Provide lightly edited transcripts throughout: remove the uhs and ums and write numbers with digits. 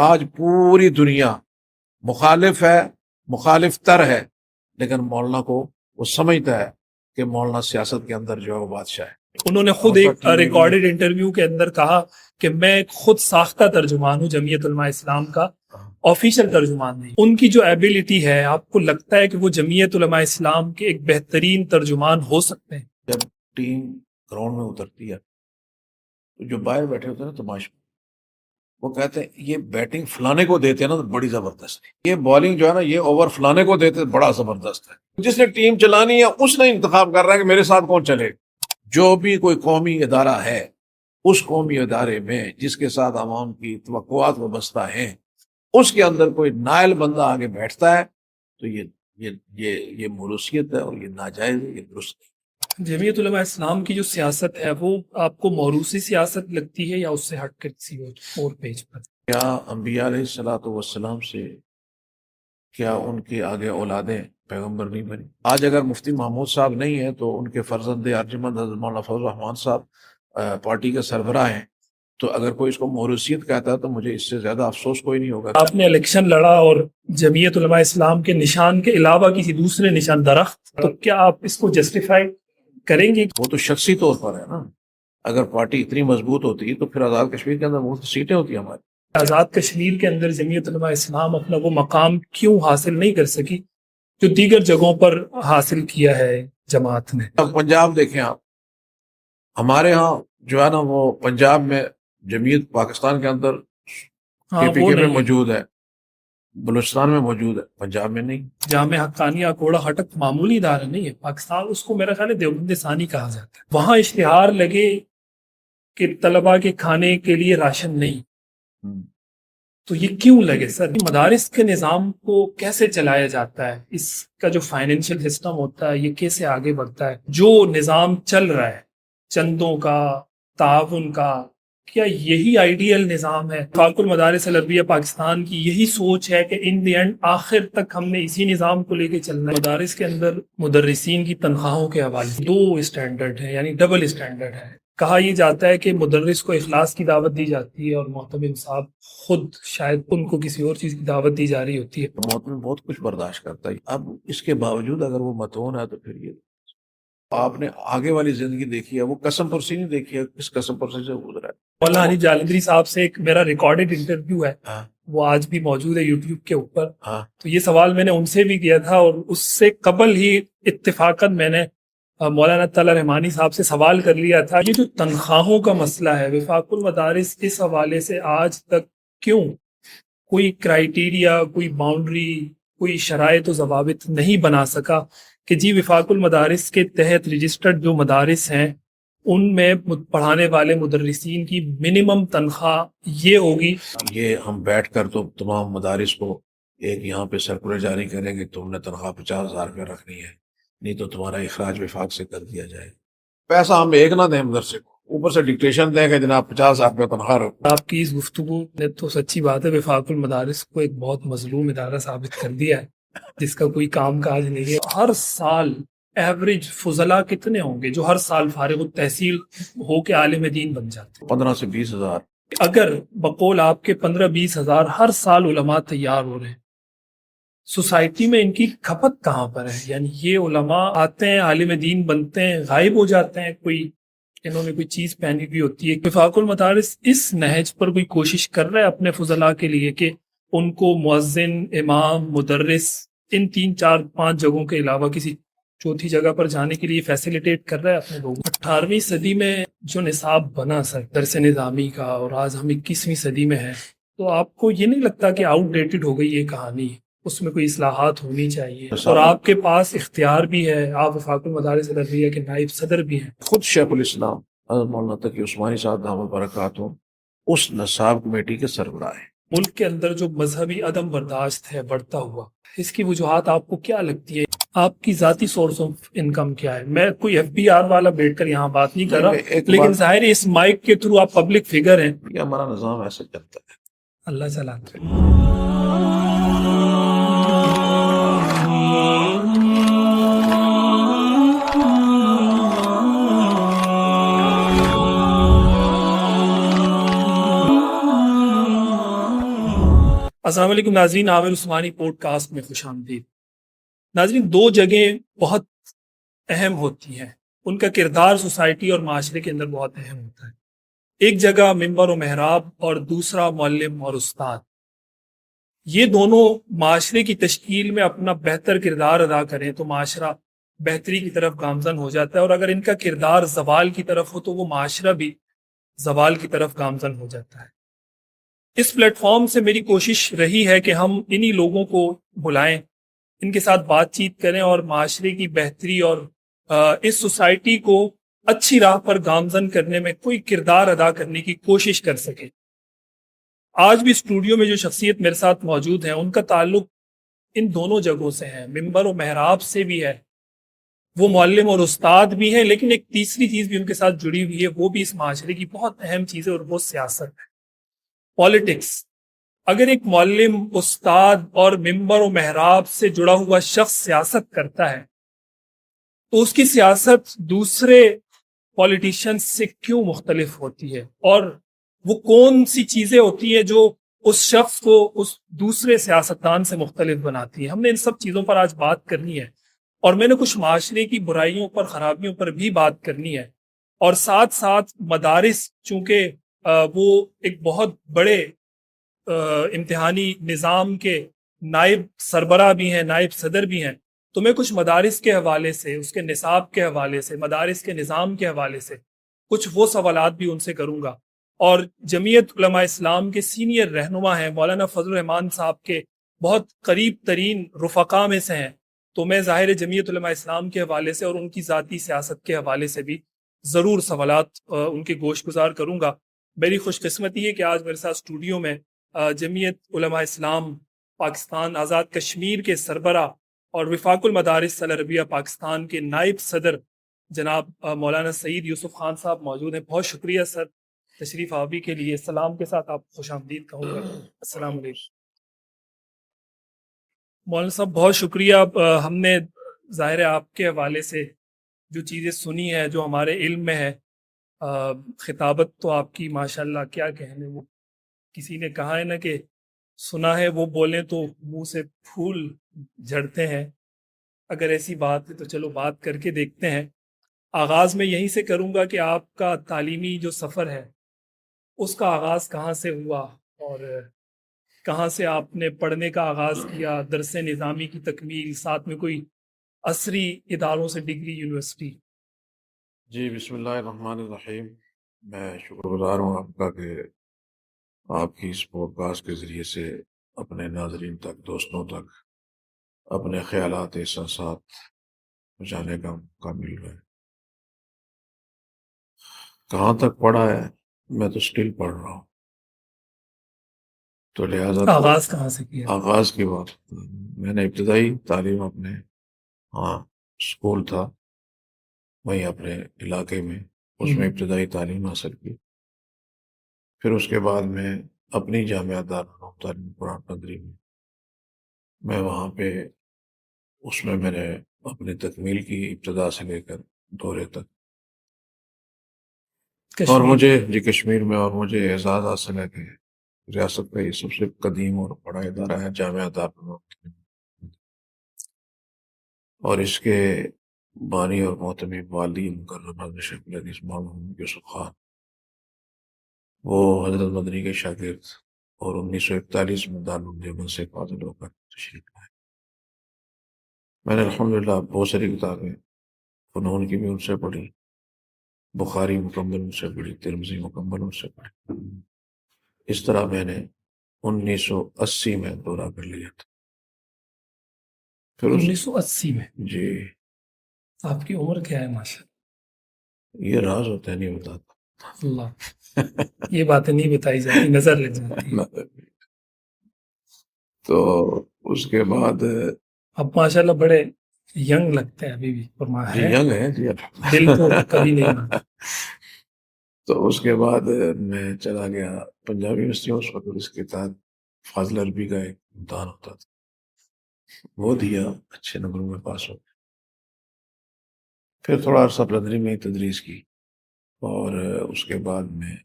آج پوری دنیا مخالف ہے، مخالف تر ہے، لیکن مولانا کو وہ سمجھتا ہے کہ مولانا سیاست کے اندر جو ہے وہ بادشاہ ہے۔ انہوں نے خود ایک ریکارڈڈ انٹرویو کے اندر کہا کہ میں ایک خود ساختہ ترجمان ہوں جمعیت علماء اسلام کا، آفیشیل ترجمان نہیں۔ ان کی جو ایبلٹی ہے، آپ کو لگتا ہے کہ وہ جمعیت علماء اسلام کے ایک بہترین ترجمان ہو سکتے ہیں؟ جب ٹیم گراؤنڈ میں اترتی ہے تو جو باہر بیٹھے ہوتے ہیں نا تماشا، وہ کہتے ہیں یہ بیٹنگ فلانے کو دیتے ہیں نا تو بڑی زبردست ہے، یہ بالنگ جو ہے نا یہ اوور فلانے کو دیتے ہیں بڑا زبردست ہے۔ جس نے ٹیم چلانی ہے اس نے انتخاب کر رہا ہے کہ میرے ساتھ کون چلے۔ جو بھی کوئی قومی ادارہ ہے، اس قومی ادارے میں جس کے ساتھ عوام کی توقعات وابستہ ہیں، اس کے اندر کوئی نائل بندہ آگے بیٹھتا ہے تو یہ موروثیت ہے اور یہ ناجائز ہے، یہ درست نہیں۔ جمعیت علماء اسلام کی جو سیاست ہے وہ آپ کو موروثی سیاست لگتی ہے یا اس سے ہٹ کر کسی اور پیج پر؟ کیا انبیاء علیہ الصلوۃ والسلام سے کیا ان کے آگے اولادیں پیغمبر نہیں بنی؟ آج اگر مفتی محمود صاحب نہیں ہیں تو ان کے فرزند ارجمند حضرت مولانا فضل الرحمان صاحب پارٹی کے سربراہ ہیں، تو اگر کوئی اس کو موروثیت کہتا ہے تو مجھے اس سے زیادہ افسوس کوئی نہیں ہوگا۔ آپ نے الیکشن لڑا اور جمعیت علماء اسلام کے نشان کے علاوہ کسی دوسرے نشان درخت، تو کیا آپ اس کو جسٹیفائی کریں گے؟ وہ تو شخصی طور پر ہے نا، اگر پارٹی اتنی مضبوط ہوتی تو پھر آزاد کشمیر کے اندر مفت سیٹیں ہوتی ہماری۔ آزاد کشمیر کے اندر جمعیت علماء اسلام اپنا وہ مقام کیوں حاصل نہیں کر سکی جو دیگر جگہوں پر حاصل کیا ہے جماعت نے؟ اب پنجاب دیکھیں آپ، ہمارے ہاں جو ہے نا وہ پنجاب میں جمعیت پاکستان کے اندر KPK میں موجود ہے، بلوچستان میں موجود ہے، پنجاب میں نہیں۔ جامع حقانیہ کوڑا ہٹک معمولی ادارہ نہیں ہے پاکستان، اس کو میرا خیال ہے دیوبند ثانی کہا جاتا ہے۔ وہاں اشتہار لگے کہ طلباء کے کھانے کے لیے راشن نہیں، تو یہ کیوں لگے سر؟ مدارس کے نظام کو کیسے چلایا جاتا ہے، اس کا جو فائنینشیل سسٹم ہوتا ہے یہ کیسے آگے بڑھتا ہے؟ جو نظام چل رہا ہے چندوں کا، تعاون کا، کیا یہی آئیڈیل نظام ہے؟ وفاق المدارس العربیہ پاکستان کی یہی سوچ ہے کہ ان دی اینڈ آخر تک ہم نے اسی نظام کو لے کے چلنا ہے؟ مدارس کے اندر مدرسین کی تنخواہوں کے حوالے سے 2 اسٹینڈرڈ ہے، یعنی ڈبل اسٹینڈرڈ ہے۔ کہا یہ جاتا ہے کہ مدرس کو اخلاص کی دعوت دی جاتی ہے اور محتمم صاحب خود شاید ان کو کسی اور چیز کی دعوت دی جا رہی ہوتی ہے۔ محتمم بہت کچھ برداشت کرتا ہے، اب اس کے باوجود اگر وہ متون ہے تو پھر یہ آپ نے آگے والی زندگی دیکھی ہے، وہ قسم پرسی نہیں دیکھی ہے، کس قسم پرسی سے گزرا ہے۔ مولانا حنیف جالندری صاحب سے ایک میرا ریکارڈڈ انٹرویو ہے، وہ آج بھی موجود ہے یوٹیوب کے اوپر۔ تو یہ سوال میں نے ان سے بھی کیا تھا اور اس سے قبل ہی اتفاقاً میں نے مولانا طلعت رحمانی صاحب سے سوال کر لیا تھا۔ یہ جو تنخواہوں کا مسئلہ ہے، وفاق المدارس اس حوالے سے آج تک کیوں کوئی کرائیٹیریا، کوئی باؤنڈری، کوئی شرائط و ضوابط نہیں بنا سکا کہ جی وفاق المدارس کے تحت رجسٹرڈ جو مدارس ہیں ان میں پڑھانے والے مدرسین کی منیمم تنخواہ یہ ہوگی؟ یہ ہم بیٹھ کر تو تمام مدارس کو ایک یہاں پہ سرکولر جاری کریں کہ تم نے تنخواہ 50,000 روپیہ رکھنی ہے، نہیں تو تمہارا اخراج وفاق سے کر دیا جائے۔ پیسہ ہم ایک نہ دیں مدرسے کو، اوپر سے ڈکٹیشن دیں کہ جناب 50,000 روپیہ تنخواہ رکھو۔ آپ کی اس گفتگو نے تو سچی بات ہے وفاق المدارس کو ایک بہت مظلوم ادارہ ثابت کر دیا ہے جس کا کوئی کام کاج نہیں ہے۔ ہر سال ایوریج فضلہ کتنے ہوں گے جو ہر سال فارغ التحصیل ہو کے عالم دین بن جاتے؟ 15 سے 20,000۔ اگر بقول آپ کے 15-20 ہزار ہر سال علماء تیار ہو رہے ہیں، سوسائٹی میں ان کی کھپت کہاں پر ہے؟ یعنی یہ علماء آتے ہیں، عالم دین بنتے ہیں، غائب ہو جاتے ہیں، کوئی انہوں نے کوئی چیز پہنی بھی ہوتی ہے۔ وفاق المدارس اس نہج پر کوئی کوشش کر رہے ہیں اپنے فضلاء کے لیے کہ ان کو مؤذن، امام، مدرس ان 3-4-5 جگہوں کے علاوہ کسی چوتھی جگہ پر جانے کے لیے فیسیلیٹیٹ کر رہا ہے اپنے لوگوں؟ 18ویں صدی میں جو نصاب بنا سر درس نظامی کا اور آج ہم 21ویں صدی میں ہیں، تو آپ کو یہ نہیں لگتا کہ آؤٹ ڈیٹڈ ہو گئی یہ کہانی؟ اس میں کوئی اصلاحات ہونی چاہیے اور آپ کے پاس اختیار بھی ہے، آپ وفاق المدارس العربیہ کے نائب صدر بھی ہیں۔ خود شیخ الاسلام حضرت مولانا تقی عثمانی صاحب دامت برکاتہ اس نصاب کمیٹی کے سربراہ ہیں۔ ملک کے اندر جو مذہبی عدم برداشت ہے بڑھتا ہوا، اس کی وجوہات آپ کو کیا لگتی ہے؟ آپ کی ذاتی سورس آف انکم کیا ہے؟ میں کوئی FBR والا بیٹھ کر یہاں بات نہیں کر رہا، لیکن ظاہر ہے اس مائک کے تھرو آپ پبلک فگر ہیں۔ یہ ہمارا نظام ایسا چلتا ہے۔ اللہ سلامت رکھے۔ السلام علیکم ناظرین، عامر عثمانی پوڈ کاسٹ میں خوش آمدید۔ ناظرین، دو جگہیں بہت اہم ہوتی ہیں، ان کا کردار سوسائٹی اور معاشرے کے اندر بہت اہم ہوتا ہے۔ ایک جگہ ممبر و محراب اور دوسرا معلم اور استاد۔ یہ دونوں معاشرے کی تشکیل میں اپنا بہتر کردار ادا کریں تو معاشرہ بہتری کی طرف گامزن ہو جاتا ہے، اور اگر ان کا کردار زوال کی طرف ہو تو وہ معاشرہ بھی زوال کی طرف گامزن ہو جاتا ہے۔ اس پلیٹ فارم سے میری کوشش رہی ہے کہ ہم انہی لوگوں کو بلائیں، ان کے ساتھ بات چیت کریں اور معاشرے کی بہتری اور اس سوسائٹی کو اچھی راہ پر گامزن کرنے میں کوئی کردار ادا کرنے کی کوشش کر سکیں۔ آج بھی اسٹوڈیو میں جو شخصیت میرے ساتھ موجود ہیں، ان کا تعلق ان دونوں جگہوں سے ہے، ممبر و محراب سے بھی ہے، وہ معلم اور استاد بھی ہیں، لیکن ایک تیسری چیز بھی ان کے ساتھ جڑی ہوئی ہے، وہ بھی اس معاشرے کی بہت اہم چیز ہے، اور وہ سیاست ہے، پالیٹکس۔ اگر ایک معلم، استاد اور ممبر و محراب سے جڑا ہوا شخص سیاست کرتا ہے تو اس کی سیاست دوسرے پولیٹیشین سے کیوں مختلف ہوتی ہے، اور وہ کون سی چیزیں ہوتی ہیں جو اس شخص کو اس دوسرے سیاستدان سے مختلف بناتی ہیں۔ ہم نے ان سب چیزوں پر آج بات کرنی ہے، اور میں نے کچھ معاشرے کی برائیوں پر، خرابیوں پر بھی بات کرنی ہے، اور ساتھ ساتھ مدارس، چونکہ وہ ایک بہت بڑے امتحانی نظام کے نائب سربراہ بھی ہیں، نائب صدر بھی ہیں، تو میں کچھ مدارس کے حوالے سے، اس کے نصاب کے حوالے سے، مدارس کے نظام کے حوالے سے کچھ وہ سوالات بھی ان سے کروں گا۔ اور جمعیت علماء اسلام کے سینئر رہنما ہیں، مولانا فضل الرحمان صاحب کے بہت قریب ترین رفقا میں سے ہیں، تو میں ظاہر جمعیت علماء اسلام کے حوالے سے اور ان کی ذاتی سیاست کے حوالے سے بھی ضرور سوالات ان کے گوش گزار کروں گا۔ میری خوش قسمتی ہے کہ آج میرے ساتھ اسٹوڈیو میں جمعیت علماء اسلام پاکستان آزاد کشمیر کے سربراہ اور وفاق المدارس العربیہ پاکستان کے نائب صدر جناب مولانا سعید یوسف خان صاحب موجود ہیں۔ بہت شکریہ سر تشریف آوری کے لیے۔ سلام کے ساتھ آپ خوش آمدید کہوں گا۔ السلام علیکم مولانا صاحب، بہت شکریہ۔ ہم نے ظاہر ہے آپ کے حوالے سے جو چیزیں سنی ہے، جو ہمارے علم میں ہے، خطابت تو آپ کی ماشاءاللہ کیا کہنے، وہ کسی نے کہا ہے نا کہ سنا ہے وہ بولیں تو منہ سے پھول جھڑتے ہیں۔ اگر ایسی بات ہے تو چلو بات کر کے دیکھتے ہیں۔ آغاز میں یہیں سے کروں گا کہ آپ کا تعلیمی جو سفر ہے اس کا آغاز کہاں سے ہوا، اور کہاں سے آپ نے پڑھنے کا آغاز کیا، درس نظامی کی تکمیل، ساتھ میں کوئی عصری اداروں سے ڈگری، یونیورسٹی۔ جی، بسم اللہ الرحمن الرحیم۔ میں شکر گزار ہوں آپ کا کہ آپ کی اس پوڈ کاسٹ کے ذریعے سے اپنے ناظرین تک، دوستوں تک اپنے خیالات، احساسات پہنچانے کا موقع مل رہا ہے۔ کہاں تک پڑھا ہے؟ میں تو اسٹل پڑھ رہا ہوں، تو لہٰذا آغاز کہاں سے کیا؟ آغاز کی بات، میں نے ابتدائی تعلیم اپنے اسکول تھا وہیں اپنے علاقے میں، اس میں ابتدائی تعلیم حاصل کی۔ پھر اس کے بعد میں اپنی جامعہ دارالعلوم تعلیم قرآن پدری میں وہاں پہ اس میں نے اپنی تکمیل کی، ابتدا سے لے کر دورے تک۔ اور مجھے کشمیر میں، اور مجھے اعزاز حاصل ہے کہ ریاست کا یہ سب سے قدیم اور بڑا ادارہ ہے جامعہ دارالعلوم، اور اس کے بانی اور محتمی والی مکرم حضرت شیخ الحدیث مولانا محمد یوسف خان، وہ حضرت مدنی کے شاگرد، اور 1941 میں دارالعلوم دیوبند سے فاضل ہو کر تشریف لائے۔ میں نے الحمدللہ بہت ساری کتابیں فنون کی بھی ان سے پڑھی، بخاری مکمل ان سے پڑھی، ترمذی مکمل ان سے پڑھی۔ اس طرح میں نے 1980 میں دورہ کر لیا تھا۔ پھر 1980 میں؟ جی۔ آپ کی عمر کیا ہے؟ ماشاء یہ راز ہوتا ہے، نہیں بتاتا اللہ، یہ باتیں نہیں بتائی جاتی، نظر لگ جاتی ہے۔ تو اس کے بعد اب ماشاءاللہ بڑے ینگ لگتے ہیں ابھی بھی، جی ینگ ہے جی، دل تو کبھی نہیں مانتا۔ تو اس کے بعد میں چلا گیا پنجاب یونیورسٹی، اس وقت اس کے تحت فاضل عربی کا ایک امتحان ہوتا تھا، وہ دیا، اچھے نمبروں میں پاس ہو گیا۔ پھر تھوڑا عرصہ پدری میں تدریس کی، اور اس کے بعد میں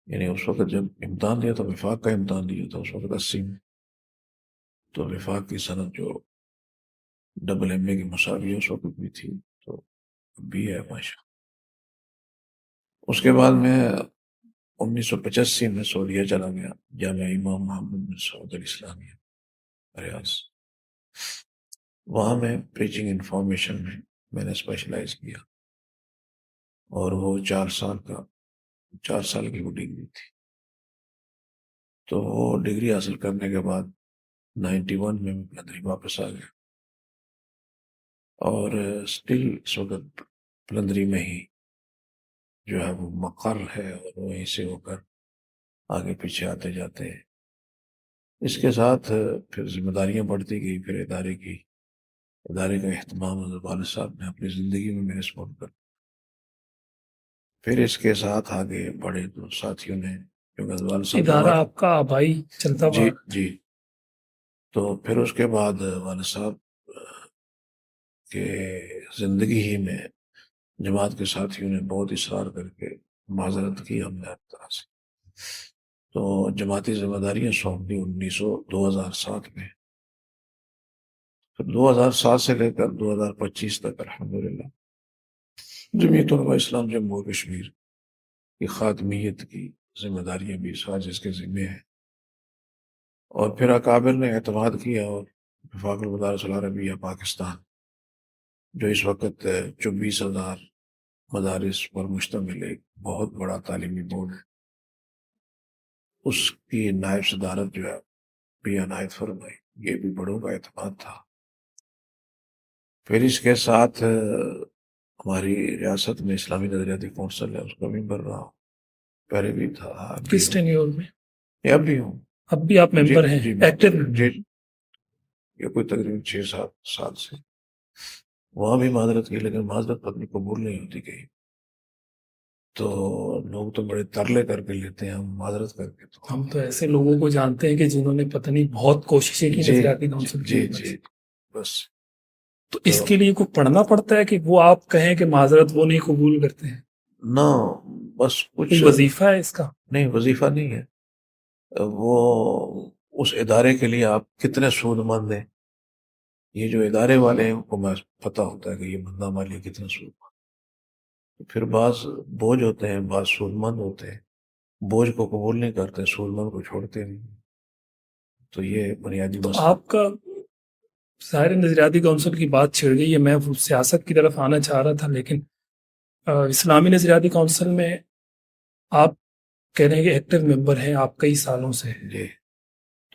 یعنی اس وقت جب امتحان دیا تھا، وفاق کا امتحان دیا تھا اس وقت 80 میں، تو وفاق کی سند جو ڈبل ایم اے کی مساوی اس وقت بھی تھی، تو بھی ہے ماشاء۔ اس کے بعد میں 1985 میں سعودیہ چلا گیا، جامعہ امام محمد بن سعود الاسلامیہ ریاض۔ وہاں میں پریچنگ انفارمیشن میں نے اسپیشلائز کیا، اور وہ 4 سال کی وہ ڈگری تھی۔ تو وہ ڈگری حاصل کرنے کے بعد 91 میں پلندری واپس آ گیا، اور اسٹل اس وقت پلندری میں ہی جو ہے وہ مقر ہے، اور وہیں سے ہو کر آگے پیچھے آتے جاتے ہیں۔ اس کے ساتھ پھر ذمہ داریاں بڑھتی گئی، پھر ادارے کا اہتمام حضرت والد صاحب نے اپنی زندگی میں میرے سپورٹ کر۔ پھر اس کے ساتھ آگے بڑھے تو ساتھیوں نے، کیونکہ حضرت والد صاحب ادارہ آپ کا آبائی چلتا جی ہوا، جی، تو پھر اس کے بعد والد صاحب کے زندگی ہی میں جماعت کے ساتھیوں نے بہت اصرار کر کے معذرت کی ہم نے ہر طرح سے، تو جماعتی ذمہ داریاں سونپ دی 2007 میں۔ پھر 2007 سے لے کر 2025 تک الحمدللہ جمعیت علماء اسلام جموں و کشمیر کی خاتمیت کی ذمہ داریاں بھی سازش کے ذمے ہیں، اور پھر اکابر نے اعتماد کیا، اور وفاق المدارس العربیہ پاکستان جو اس وقت 24,000 مدارس پر مشتمل ایک بہت بڑا تعلیمی بورڈ ہے، اس کی نائب صدارت جو ہے بھی عنایت فرمائی۔ یہ بھی بڑوں کا اعتماد تھا۔ پھر اس کے ساتھ ہماری ریاست میں اسلامی نظریاتی کونسل ہے، اس کا ممبر رہا ہوں، پہلے بھی تھا، اب بھی کس ہوں، ٹینیور میں؟ اب بھی ہوں۔ اب بھی آپ ممبر ہیں، جی ایکٹیو جی، یہ کوئی تقریباً 6-7 سال سے وہاں بھی معذرت کی، لیکن معذرت پتنی قبول نہیں ہوتی کہیں، تو لوگ تو بڑے ترلے کر کے لیتے ہیں، ہم معذرت کر کے تو ہم تو ایسے لوگوں کو جانتے ہیں کہ جنہوں نے پتہ نہیں بہت کوششیں کی نظریاتی کونسل کی جی خدمت جی سے۔ بس۔ تو اس کے لیے کوئی پڑھنا پڑتا ہے کہ وہ آپ کہیں کہ معذرت وہ نہیں قبول کرتے ہیں؟ نہ بس کچھ کوئی وظیفہ ہے اس کا؟ نہیں، وظیفہ نہیں ہے، وہ اس ادارے کے لیے آپ کتنے سود مند ہیں، یہ جو ادارے والے ہیں ان کو پتہ ہوتا ہے کہ یہ بندہ ہمارے لیے کتنا سود مند، تو پھر بعض بوجھ ہوتے ہیں، بعض سود مند ہوتے ہیں، بوجھ کو قبول نہیں کرتے، سود مند کو چھوڑتے نہیں، تو یہ بنیادی تو مسئلہ۔ آپ کا ظاہر نظریاتی کونسل کی بات چھڑ گئی ہے، میں سیاست کی طرف آنا چاہ رہا تھا، لیکن اسلامی نظریاتی کونسل میں آپ کہہ رہے ہیں کہ ایکٹیو ممبر ہیں آپ کئی سالوں سے، جی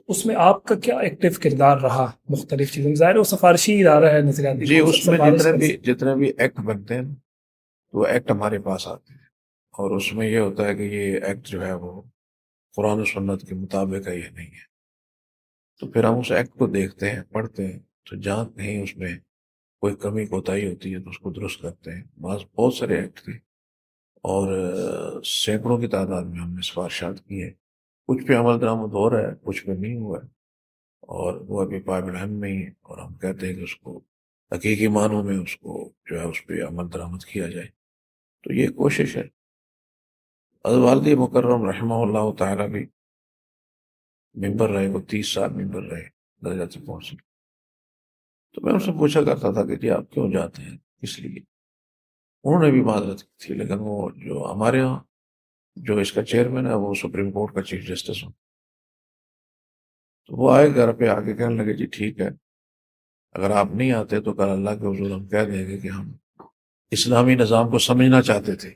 اس میں آپ کا کیا ایکٹیو کردار رہا مختلف چیزوں میں؟ ظاہر ہے وہ سفارشی ادارہ ہے نظریاتی جی، کونسل، اس میں سفارش جتنے بھی ایکٹ بنتے ہیں وہ ایکٹ ہمارے پاس آتے ہیں، اور اس میں یہ ہوتا ہے کہ یہ ایکٹ جو ہے وہ قرآن و سنت کے مطابق ہے یا نہیں ہے، تو پھر ہم اس ایکٹ کو دیکھتے ہیں، پڑھتے ہیں، تو جہاں کہیں اس میں کوئی کمی کوتاہی ہوتی ہے تو اس کو درست کرتے ہیں۔ بہت سارے ایکٹ تھے، اور سینکڑوں کی تعداد میں ہم نے سفارشات کی ہیں، کچھ پہ عمل درآمد ہو رہا ہے، کچھ پہ نہیں ہوا ہے، اور وہ ابھی پائب الہم میں ہی ہے، اور ہم کہتے ہیں کہ اس کو حقیقی معنوں میں اس کو جو ہے اس پہ عمل درآمد کیا جائے، تو یہ کوشش ہے۔ حضرت والد مکرم رحمہ اللہ تعالیٰ بھی ممبر رہے، وہ 30 سال ممبر رہے نظریاتی کونسل، تو میں ان سے پوچھا کرتا تھا کہ جی آپ کیوں جاتے ہیں، کس لیے؟ انہوں نے بھی معذرت کی تھی، لیکن وہ جو ہمارے ہاں جو اس کا چیئرمین ہے وہ سپریم کورٹ کا چیف جسٹس ہوں، تو وہ آئے گھر پہ آ کے کہنے لگے جی ٹھیک ہے، اگر آپ نہیں آتے تو کل اللہ کے حضور ہم کہہ دیں گے کہ ہم اسلامی نظام کو سمجھنا چاہتے تھے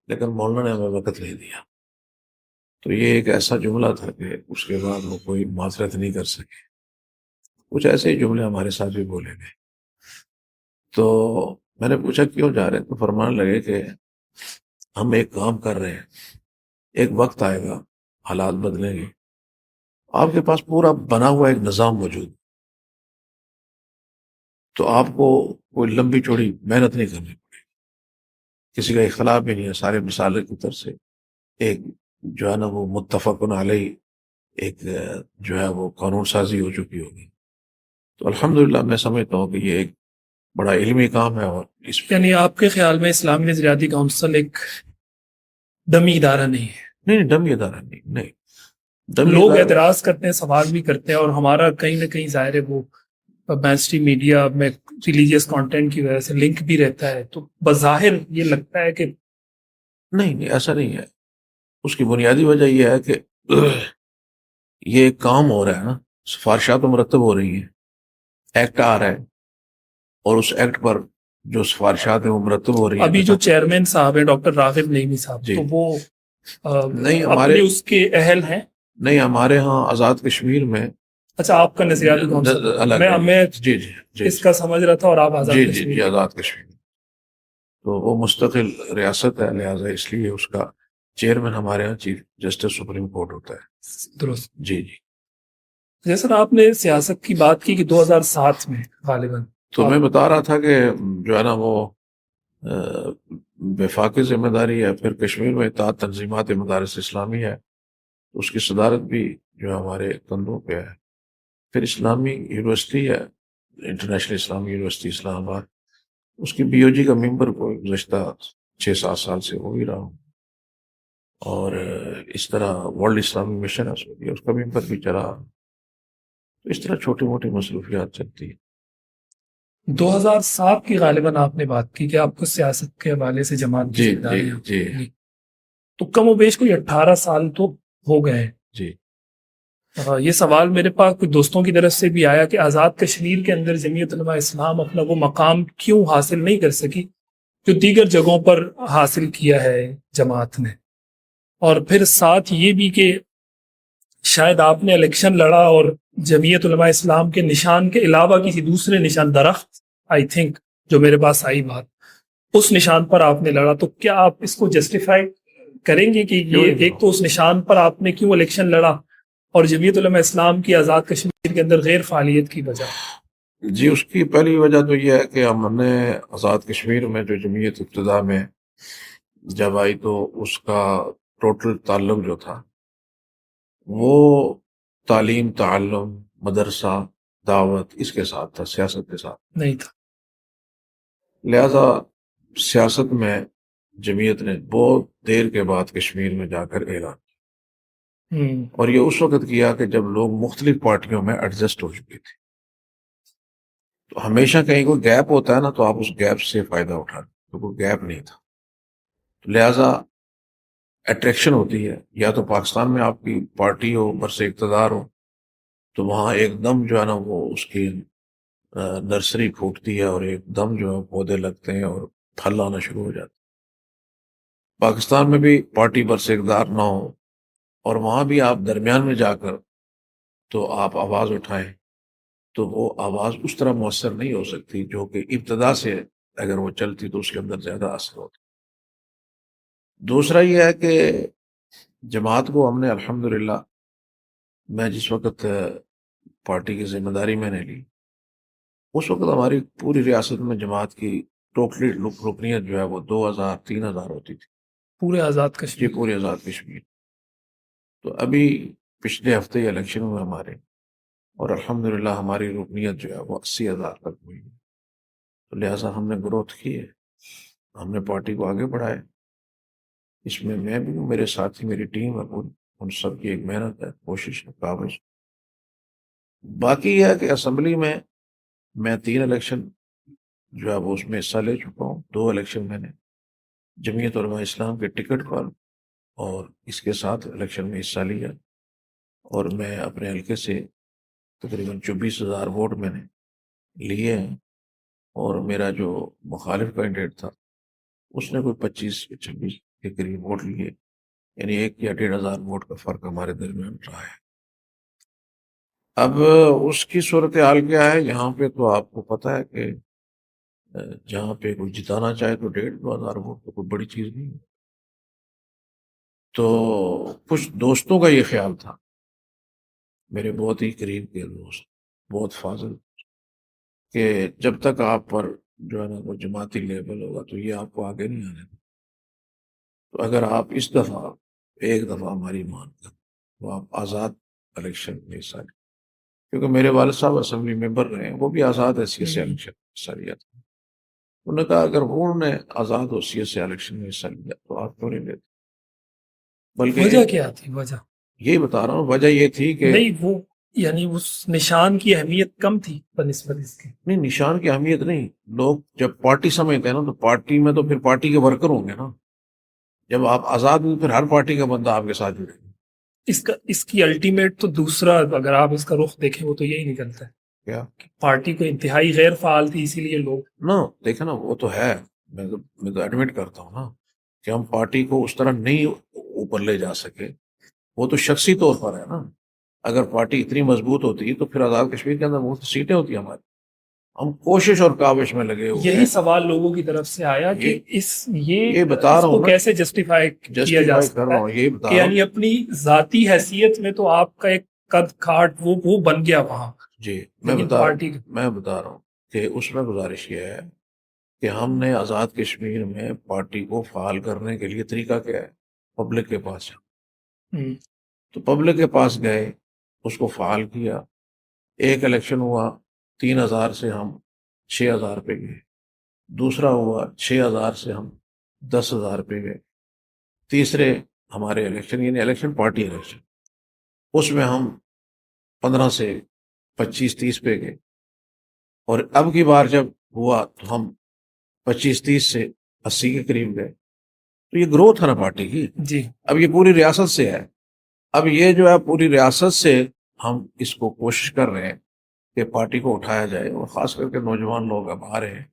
لیکن مولانا نے ہمیں وقت لے دیا۔ تو یہ ایک ایسا جملہ تھا کہ اس کے بعد وہ کوئی معذرت نہیں کر سکے۔ کچھ ایسے ہی جملے ہمارے ساتھ بھی بولے گئے، تو میں نے پوچھا کیوں جا رہے ہیں، تو فرمانے لگے کہ ہم ایک کام کر رہے ہیں، ایک وقت آئے گا حالات بدلیں گے، آپ کے پاس پورا بنا ہوا ایک نظام موجود، تو آپ کو کوئی لمبی چوڑی محنت نہیں کرنی پڑے گی، کسی کا اختلاف بھی نہیں ہے، سارے مثالیں کی طرف سے ایک جو ہے نا وہ متفقن علیہ ایک جو ہے وہ قانون سازی ہو چکی ہوگی۔ تو الحمدللہ میں سمجھتا ہوں کہ یہ ایک بڑا علمی کام ہے، اور اس یعنی آپ کے خیال میں اسلامی نظریاتی کونسل ایک دمی ادارہ نہیں ہے؟ نہیں ڈمی ادارہ نہیں ڈمی لوگ ادارہ اعتراض کرتے ہیں، سوال بھی کرتے ہیں، اور ہمارا کہیں نہ کہیں ظاہر ہے وہ مین اسٹریم میڈیا میں ریلیجیس کانٹینٹ کی وجہ سے لنک بھی رہتا ہے، تو بظاہر یہ لگتا ہے کہ نہیں ایسا نہیں ہے. اس کی بنیادی وجہ یہ ہے کہ یہ ایک کام ہو رہا ہے نا، سفارشات مرتب ہو رہی ہیں، ایکٹ آ رہا ہے، اور اس ایکٹ پر جو سفارشات ہیں وہ مرتب ہو رہی ہیں. ابھی جو چیئرمین صاحب ہیں ڈاکٹر راغب نعیمی صاحب، جی. تو وہ نہیں ہمارے اپنے اس کے اہل ہیں. نہیں ہمارے ہاں آزاد کشمیر میں اچھا، آپ کا نظریاتی کونسل الگ ہے. میں جی جی جی اس کا سمجھ رہا تھا، اور آپ آزاد جی جی کشمیر جی آزاد کشمیر. تو وہ مستقل ریاست ہے، لہٰذا اس لیے اس کا چیئرمین ہمارے یہاں چیف جسٹس سپریم کورٹ ہوتا ہے. درست. جی جی. جیسا آپ نے سیاست کی بات کی کہ 2007 میں غالباً، تو میں بتا رہا تھا کہ جو ہے نا وہ وفاقی ذمہ داری ہے، پھر کشمیر میں اتحاد تنظیمات مدارس اسلامی ہے، اس کی صدارت بھی جو ہے ہمارے کندھوں پہ ہے. پھر اسلامی یونیورسٹی ہے، انٹرنیشنل اسلامی یونیورسٹی اسلام آباد، اس کی بی او جی کا ممبر کو گزشتہ 6-7 سال سے ہو ہی رہا ہوں. اور اس طرح ورلڈ اسلامی مشن ہے، اس کا ممبر بھی چلا. تو اس طرح چھوٹی موٹی مصروفیات چلتی ہیں. 2007 کی غالباً آپ نے بات کی کہ آپ کو سیاست کے حوالے سے جماعت کی جی ذمہ داری جی ہے. جی تو کم و بیش کوئی 18 سال تو ہو گئے ہیں. جی. یہ سوال میرے پاس کچھ دوستوں کی طرف سے بھی آیا کہ آزاد کشمیر کے اندر جمعیت علماء اسلام اپنا وہ مقام کیوں حاصل نہیں کر سکی جو دیگر جگہوں پر حاصل کیا ہے جماعت نے. اور پھر ساتھ یہ بھی کہ شاید آپ نے الیکشن لڑا اور جمعیت علماء اسلام کے نشان کے علاوہ کسی دوسرے نشان، درخت آئی تھنک جو میرے پاس آئی بات، اس نشان پر آپ نے لڑا. تو کیا آپ اس کو جسٹیفائی کریں گے کہ یہ ایک تو اس نشان پر آپ نے کیوں الیکشن لڑا، اور جمعیت علماء اسلام کی آزاد کشمیر کے اندر غیر فعالیت کی وجہ؟ جی، اس کی پہلی وجہ تو یہ ہے کہ ہم نے آزاد کشمیر میں جو جمعیت ابتدا میں جب آئی تو اس کا ٹوٹل تعلق جو تھا وہ تعلیم، تعلم، مدرسہ، دعوت اس کے ساتھ تھا، سیاست کے ساتھ نہیں تھا. لہذا سیاست میں جمعیت نے بہت دیر کے بعد کشمیر میں جا کر اعلان کیا، اور یہ اس وقت کیا کہ جب لوگ مختلف پارٹیوں میں ایڈجسٹ ہو چکے تھے. تو ہمیشہ کہیں کوئی گیپ ہوتا ہے نا، تو آپ اس گیپ سے فائدہ اٹھا، تو کوئی گیپ نہیں تھا. لہذا اٹریکشن ہوتی ہے، یا تو پاکستان میں آپ کی پارٹی ہو، برس اقتدار ہو، تو وہاں ایک دم جو ہے نا وہ اس کی نرسری پھوٹتی ہے، اور ایک دم جو ہے پودے لگتے ہیں اور پھل آنا شروع ہو جاتے. پاکستان میں بھی پارٹی برس اقتدار نہ ہو اور وہاں بھی آپ درمیان میں جا کر تو آپ آواز اٹھائیں، تو وہ آواز اس طرح مؤثر نہیں ہو سکتی جو کہ ابتدا سے اگر وہ چلتی تو اس کے اندر زیادہ اثر ہوتا. دوسرا یہ ہے کہ جماعت کو ہم نے الحمدللہ، میں جس وقت پارٹی کی ذمہ داری میں نے لی، اس وقت ہماری پوری ریاست میں جماعت کی ٹوٹلی رکنیت جو ہے وہ 2000-3000 ہوتی تھی، پورے آزاد جی کشمیر. پورے آزاد کشمیر. تو ابھی پچھلے ہفتے الیکشن ہوئے ہمارے، اور الحمدللہ ہماری رکنیت جو ہے وہ 80,000 تک ہوئی. تو لہٰذا ہم نے گروتھ کی ہے، ہم نے پارٹی کو آگے بڑھایا. اس میں میں بھی ہوں، میرے ساتھی، میری ٹیم ہے پوری، ان سب کی ایک محنت ہے، کوشش ہے، کاوش. باقی یہ ہے کہ اسمبلی میں 3 الیکشن جو ہے وہ اس میں حصہ لے چکا ہوں. 2 الیکشن میں نے جمعیت علماء اسلام کے ٹکٹ پر اور اس کے ساتھ الیکشن میں حصہ لیا، اور میں اپنے حلقے سے تقریباً 24,000 ووٹ میں نے لیے ہیں، اور میرا جو مخالف کینڈیڈیٹ تھا اس نے کوئی 25-26 کے قریب ووٹ لیے، یعنی 1 یا 1,500 ووٹ کا فرق ہمارے درمیان رہا ہے. اب اس کی صورتحال کیا ہے یہاں پہ، تو آپ کو پتہ ہے کہ جہاں پہ کوئی جتانا چاہے تو 1,500 ووٹ تو کوئی بڑی چیز نہیں ہے. تو کچھ دوستوں کا یہ خیال تھا، میرے بہت ہی قریب کے دوست، بہت فاضل، کہ جب تک آپ پر جو ہے نا وہ جماعتی لیبل ہوگا تو یہ آپ کو آگے نہیں آنے دیں. تو اگر آپ اس دفعہ ایک دفعہ ہماری مان کر تو آپ آزاد الیکشن میں حصہ لیں، کیونکہ میرے والد صاحب اسمبلی ممبر رہے ہیں، وہ بھی آزاد حیثیت سے الیکشن میں حصہ لیا تھا. انہوں نے کہا اگر انہوں نے آزاد حیثیت سے الیکشن میں حصہ لیا تو آپ کیوں نہیں لیتے؟ بلکہ وجہ کیا تھی؟ وجہ یہی بتا رہا ہوں، وجہ یہ تھی کہ نہیں، وہ یعنی اس نشان کی اہمیت کم تھی بنسبت اس کے. نہیں، نشان کی اہمیت نہیں، لوگ جب پارٹی سمجھتے ہیں نا تو پارٹی میں تو پھر پارٹی کے ورکر ہوں گے نا. جب آپ آزاد ہیں پھر ہر پارٹی کا بندہ آپ کے ساتھ جڑے گا. اس کی الٹیمیٹ تو دوسرا، اگر آپ اس کا رخ دیکھیں، وہ تو یہی نکلتا ہے کیا کہ پارٹی کو انتہائی غیر فعال تھی، اسی لیے لوگ. نا دیکھیں نا، وہ تو ہے، میں تو ایڈمٹ کرتا ہوں نا کہ ہم پارٹی کو اس طرح نہیں اوپر لے جا سکے. وہ تو شخصی طور پر ہے نا. اگر پارٹی اتنی مضبوط ہوتی تو پھر آزاد کشمیر کے اندر بہت سیٹیں ہوتی ہماری. ہم کوشش اور کاوش میں لگے ہوئے یہی ہیں. سوال لوگوں کی طرف سے آیا کہ یہ بتا اس رہا کو ہوں نا، کیسے جسٹیفائی کیا جا جسٹیفائی کر سکتا رہا ہے ہوں، یہی بتا کہ رہا ہوں. یعنی اپنی ذاتی حیثیت میں تو آپ کا ایک قد کھاٹ وہ بن گیا وہاں. جی میں لیکن بتا پارٹی رہا ہوں کہ اس میں گزارش یہ ہے کہ ہم نے آزاد کشمیر میں پارٹی کو فعال کرنے کے لیے طریقہ کیا ہے، پبلک کے پاس جاؤ. تو پبلک کے پاس گئے، اس کو فعال کیا. ایک الیکشن ہوا، 3,000 سے ہم 6,000 پہ گئے. دوسرا ہوا 6,000 سے ہم 10,000 پہ گئے. تیسرے ہمارے الیکشن، یعنی الیکشن پارٹی الیکشن، اس میں ہم 15 سے 25-30 پہ گئے. اور اب کی بار جب ہوا تو ہم 25-30 سے 80 کے قریب گئے. تو یہ گروتھ ہے نا پارٹی کی. جی اب یہ پوری ریاست سے ہے. اب یہ جو ہے پوری ریاست سے ہم اس کو کوشش کر رہے ہیں کہ پارٹی کو اٹھایا جائے، اور خاص کر کے نوجوان لوگ اب آ رہے ہیں.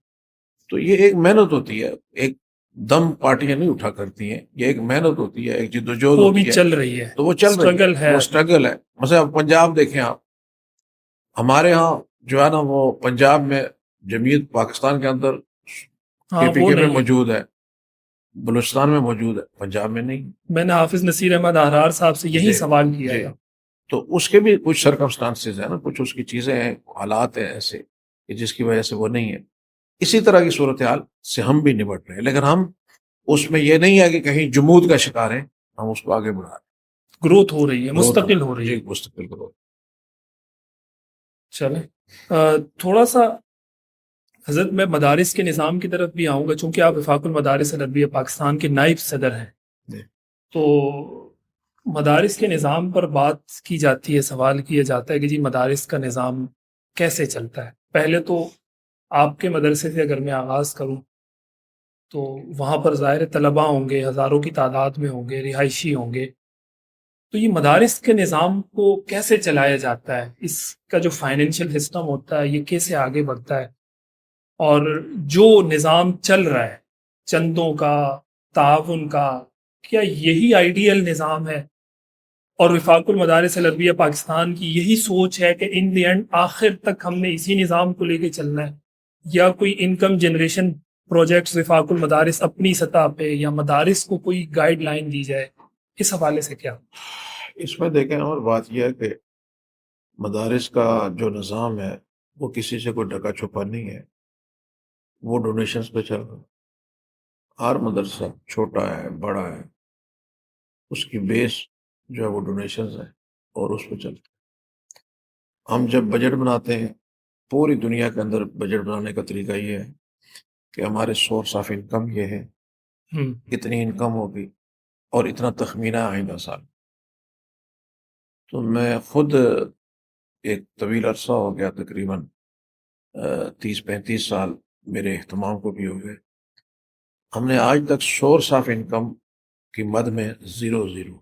تو یہ ایک محنت ہوتی ہے، ایک دم پارٹیاں نہیں اٹھا کرتی ہیں، یہ ایک محنت ہوتی ہے، ایک جدوجہد وہ بھی ہوتی ہے. چل رہی ہے، تو وہ چل رہی اسٹرگل ہے. وہ اسٹرگل ہے. مثلا پنجاب دیکھیں آپ، ہمارے ہاں جو ہے نا وہ پنجاب میں جمعیت پاکستان کے اندر ہاں پی وہ کے میں نہیں ہے. موجود ہے، بلوچستان میں موجود ہے، پنجاب میں نہیں. میں نے حافظ نصیر احمد احرار صاحب سے یہی جی سوال کیا جی. ہے. تو اس کے بھی کچھ سرکمسٹانسز ہیں نا، کچھ اس کی چیزیں ہیں، حالات ہیں ایسے کہ جس کی وجہ سے وہ نہیں ہے. اسی طرح کی صورتحال سے ہم بھی نمٹ رہے ہیں، لیکن ہم اس میں یہ نہیں ہے کہ کہیں جمود کا شکار ہیں، ہم اس کو آگے بڑھا رہے ہیں. گروتھ ہو رہی ہے، Growth مستقل ہو رہی ہے. جی مستقل گروتھ. چلیں تھوڑا سا حضرت میں مدارس کے نظام کی طرف بھی آؤں گا، چونکہ آپ وفاق المدارس العربیہ پاکستان کے نائب صدر ہیں. جی. تو مدارس کے نظام پر بات کی جاتی ہے، سوال کیا جاتا ہے کہ جی مدارس کا نظام کیسے چلتا ہے. پہلے تو آپ کے مدرسے سے اگر میں آغاز کروں تو وہاں پر ظاہر طلباء ہوں گے، ہزاروں کی تعداد میں ہوں گے، رہائشی ہوں گے. تو یہ مدارس کے نظام کو کیسے چلایا جاتا ہے؟ اس کا جو فائنینشیل سسٹم ہوتا ہے یہ کیسے آگے بڑھتا ہے؟ اور جو نظام چل رہا ہے چندوں کا، تعاون کا، کیا یہی آئیڈیل نظام ہے؟ اور وفاق المدارس العربیہ پاکستان کی یہی سوچ ہے کہ ان دی اینڈ آخر تک ہم نے اسی نظام کو لے کے چلنا ہے، یا کوئی انکم جنریشن پروجیکٹس وفاق المدارس اپنی سطح پہ، یا مدارس کو کوئی گائیڈ لائن دی جائے؟ اس حوالے سے کیا؟ اس میں دیکھیں، اور بات یہ ہے کہ مدارس کا جو نظام ہے وہ کسی سے کوئی ڈکا چھپا نہیں ہے، وہ ڈونیشنز پہ چل رہا ہے. ہر مدرسہ چھوٹا ہے بڑا ہے، اس کی بیس جو ہے وہ ڈونیشنز ہے اور اس پہ چلتا ہے. ہم جب بجٹ بناتے ہیں، پوری دنیا کے اندر بجٹ بنانے کا طریقہ یہ ہے کہ ہمارے سورس آف انکم یہ ہے، اتنی انکم ہوگی اور اتنا تخمینہ آئندہ سال. تو میں خود ایک طویل عرصہ ہو گیا، تقریباً 30-35 سال میرے اہتمام کو بھی ہو گئے. ہم نے آج تک سورس آف انکم کی مد میں 0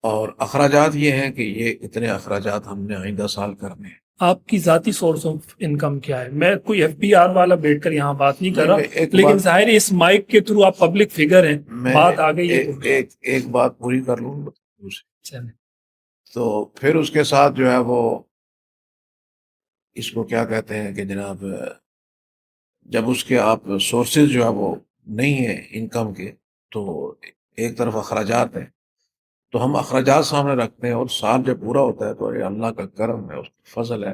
اور اخراجات یہ ہیں کہ یہ اتنے اخراجات ہم نے آئندہ سال کرنے ہیں. آپ کی ذاتی سورس آف انکم کیا ہے؟ میں کوئی ایف بی آر والا بیٹھ کر یہاں بات نہیں کر رہا، لیکن ظاہر ہے اس مائک کے تھرو آپ پبلک فگر ہیں، بات آ گئی ہے. ایک بات پوری کر لوں چلیں. تو پھر اس کے ساتھ جو ہے وہ اس کو کیا کہتے ہیں کہ جناب، جب اس کے آپ سورسز جو ہے وہ نہیں ہیں انکم کے، تو ایک طرف اخراجات ہیں، تو ہم اخراجات سامنے رکھتے ہیں، اور سال جب پورا ہوتا ہے تو یہ اللہ کا کرم ہے، اس کا فضل ہے،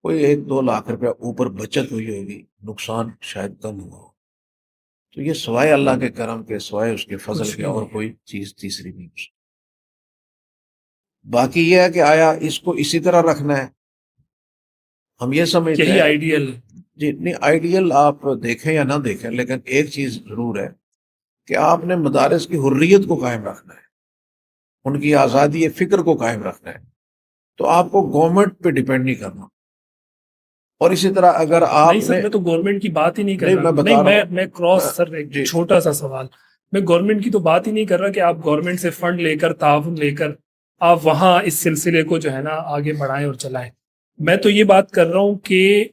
کوئی 1-2 لاکھ روپیہ اوپر بچت ہوئی ہوگی، نقصان شاید کم ہوا ہو. تو یہ سوائے اللہ کے کرم کے، سوائے اس کے فضل کے، اور کوئی چیز تیسری نہیں. باقی یہ ہے کہ آیا اس کو اسی طرح رکھنا ہے، ہم یہ سمجھتے یہی ہیں آئیڈیل. جی نہیں، آئیڈیل آپ دیکھیں یا نہ دیکھیں، لیکن ایک چیز ضرور ہے کہ آپ نے مدارس کی حریت کو قائم رکھنا ہے، ان کی آزادی فکر کو قائم رکھنا ہے، تو آپ کو گورنمنٹ پہ ڈیپینڈ نہیں کرنا۔ اور اسی طرح اگر آپ نہیں سر، نے، میں تو گورنمنٹ کی بات ہی نہیں کر نہیں رہا، میں بتا نہیں رہا ہوں، میں کراس سر ایک جی چھوٹا سا سوال، میں گورنمنٹ کی تو بات ہی نہیں کر رہا کہ آپ گورنمنٹ سے فنڈ لے کر، تعاون لے کر آپ وہاں اس سلسلے کو جو ہے نا آگے بڑھائیں اور چلائیں۔ میں تو یہ بات کر رہا ہوں کہ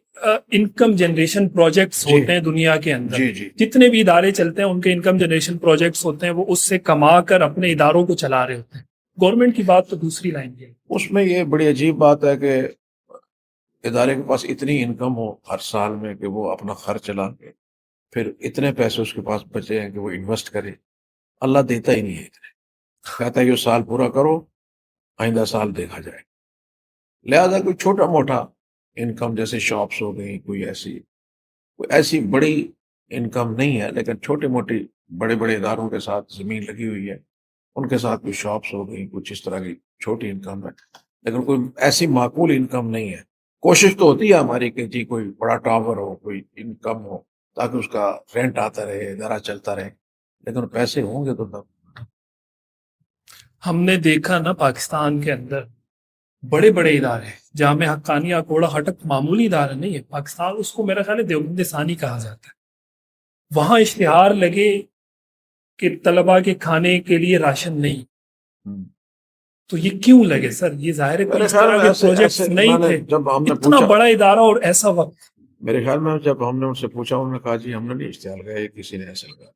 انکم جنریشن پروجیکٹس جی ہوتے ہیں دنیا کے اندر، جی جی جتنے بھی ادارے چلتے ہیں ان کے انکم جنریشن پروجیکٹس ہوتے ہیں، وہ اس سے کما کر اپنے اداروں کو چلا رہے ہوتے ہیں۔ گورنمنٹ کی بات تو دوسری لائن کی ہے۔ اس میں یہ بڑی عجیب بات ہے کہ ادارے کے پاس اتنی انکم ہو ہر سال میں کہ وہ اپنا خرچ چلا کے پھر اتنے پیسے اس کے پاس بچے ہیں کہ وہ انویسٹ کرے، اللہ دیتا ہی نہیں ہے اتنے، کہتا ہے یہ سال پورا کرو، آئندہ سال دیکھا جائے۔ لہذا کوئی چھوٹا موٹا انکم جیسے شاپس ہو گئی، کوئی ایسی بڑی انکم نہیں ہے، لیکن چھوٹی موٹی بڑے بڑے اداروں کے ساتھ زمین لگی ہوئی ہے، ان کے ساتھ کوئی شاپس ہو گئی، کچھ اس طرح کی چھوٹی انکم ہے، لیکن کوئی ایسی معقول انکم نہیں ہے۔ کوشش تو ہوتی ہے ہماری کہ جی کوئی بڑا ٹاور ہو، کوئی انکم ہو، تاکہ اس کا رینٹ آتا رہے، ادارہ چلتا رہے، لیکن پیسے ہوں گے تو تب۔ ہم نے دیکھا نا پاکستان کے اندر بڑے بڑے ادارے، جامع حقانیہ کوڑا ہٹک معمولی ادارہ نہیں ہے پاکستان، اس کو میرا خیال ہے دیوبند ثانی کہا جاتا ہے۔ وہاں اشتہار لگے کہ طلبا کے کھانے کے لیے راشن نہیں، تو یہ کیوں لگے سر؟ یہ ظاہر ہے کوئی میرے اس خیال طرح میں کے ایسے پروجیکٹس میں نہیں نے تھے۔ جب ہم نے اتنا پوچھا، بڑا ادارہ اور ایسا وقت، میرے خیال میں جب ہم نے ان سے پوچھا، انہوں نے کہا جی ہم نے نہیں اشتہار لگایا، یہ کسی نے ایسا لگایا۔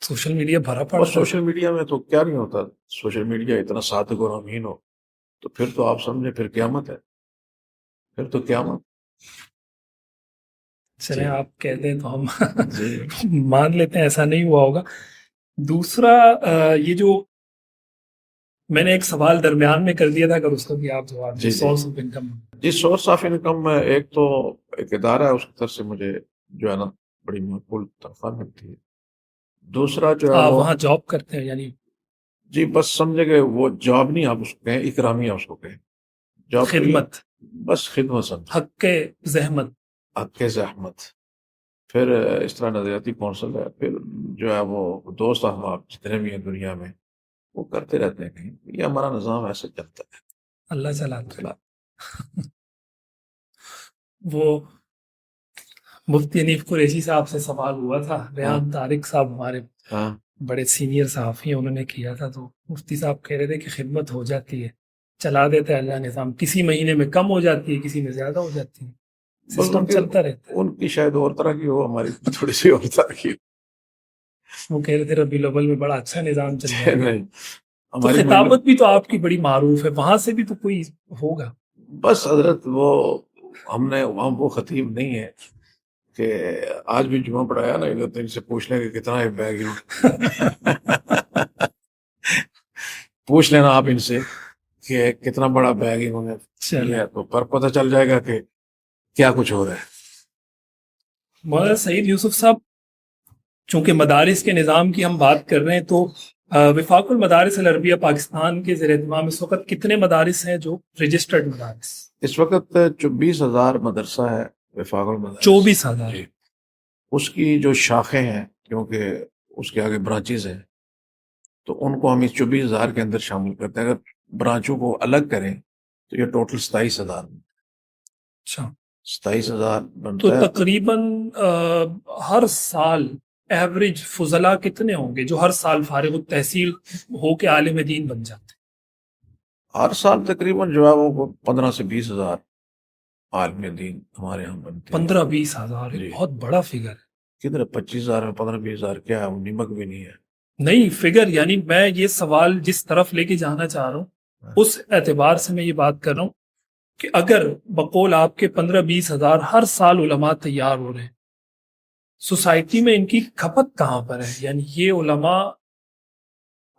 سوشل میڈیا بھرا پڑا بس تھا۔ سوشل میڈیا میں تو کیا نہیں ہوتا، سوشل میڈیا اتنا صادق اور امین ہو تو پھر تو آپ سمجھے پھر قیامت ہے، پھر تو قیامت۔ چلیں جی آپ کہتے ہیں تو ہم جی مان لیتے ہیں ایسا نہیں ہوا ہوگا۔ دوسرا یہ جو میں نے ایک سوال درمیان میں کر دیا تھا، اگر اس کا بھی آپ جواب دیں، جی جی سورس آف انکم۔ جی سورس آف انکم میں ایک تو ایک ادارہ ہے، اس کی طرف سے مجھے جو ہے نا بڑی معقول تنخواہ ملتی ہے۔ دوسرا جو ہے آپ وہ، وہاں جاب کرتے ہیں یعنی جی بس سمجھے کہ وہ جاب نہیں، آپ اس کو کہیں اکرامیہ، اس کو کہیں جاب تو یہ خدمت، بس خدمت سمجھے، حق کے زحمت۔ حق کے زحمت۔ پھر اس طرح نظریاتی کونسل ہے، پھر جو ہے وہ دوست احباب جتنے بھی ہیں دنیا میں وہ کرتے رہتے ہیں کہیں، یہ ہمارا نظام ایسے چلتا ہے۔ اللہ چلاتا ہے۔ وہ مفتی حنیف قریشی صاحب سے سوال ہوا تھا، ہاں ریحان طارق صاحب ہمارے ہاں بڑے سینئر صحافی ہیں، انہوں نے کیا تھا، تو مفتی صاحب کہہ رہے تھے کہ خدمت ہو جاتی ہے، چلا دیتا ہے اللہ نظام، کسی مہینے میں کم ہو جاتی ہے، کسی میں زیادہ ہو جاتی ہے، بس سسٹم چلتا رہتا ہے۔ ان کی شاید اور طرح کی ہو، ہماری تھوڑی سی اور طرح کی وہ کہہ رہے تھے ربیع الاول میں بڑا اچھا نظام چل رہا ہے۔ نہیں، تو ہماری خطابت بھی تو آپ کی بڑی معروف ہے، وہاں سے بھی تو کوئی ہوگا۔ بس حضرت وہ ہم وہ خطیب نہیں ہے کہ آج بھی جمعہ پڑھایا نا، ادھر تو ان سے پوچھ لیں کہ کتنا ہے بیگ پوچھ لینا آپ ان سے کہ کتنا بڑا بیگ انہوں نے چلیں، لیا، تو پر پتہ چل جائے گا کہ کیا کچھ ہو رہا ہے۔ مولانا سعید یوسف صاحب، چونکہ مدارس کے نظام کی ہم بات کر رہے ہیں، تو وفاق المدارس العربیہ پاکستان کے زیر اہتمام اس وقت کتنے مدارس ہیں جو رجسٹرڈ مدارس؟ اس وقت 24,000 مدرسہ ہے وفاق المدارس 24,000۔ جی۔ اس کی جو شاخیں ہیں، کیونکہ اس کے آگے برانچز ہیں، تو ان کو ہم اس 24,000 کے اندر شامل کرتے ہیں۔ اگر برانچوں کو الگ کریں تو یہ ٹوٹل 27,000 اچھا، 27,000 تو بنتا ہے۔ تقریباً ہر سال ایوریج فضلہ کتنے ہوں گے جو ہر سال فارغ التحصیل ہو کے عالم دین بن جاتے ہیں؟ ہر سال تقریباً جو ہے وہ 15 سے 20,000 عالم دین ہمارے یہاں بنتے ہیں۔ 15-20 ہزار، جی، بہت بڑا فگر ہے۔ کدھر 25,000 میں 15-20,000 کیا ہے، وہ نمک بھی نہیں ہے۔ نہیں فگر، یعنی میں یہ سوال جس طرف لے کے جانا چاہ رہا ہوں اس اعتبار سے میں یہ بات کر رہا ہوں کہ اگر بقول آپ کے 15-20 ہزار ہر سال علماء تیار ہو رہے ہیں، سوسائٹی میں ان کی کھپت کہاں پر ہے؟ یعنی یہ علماء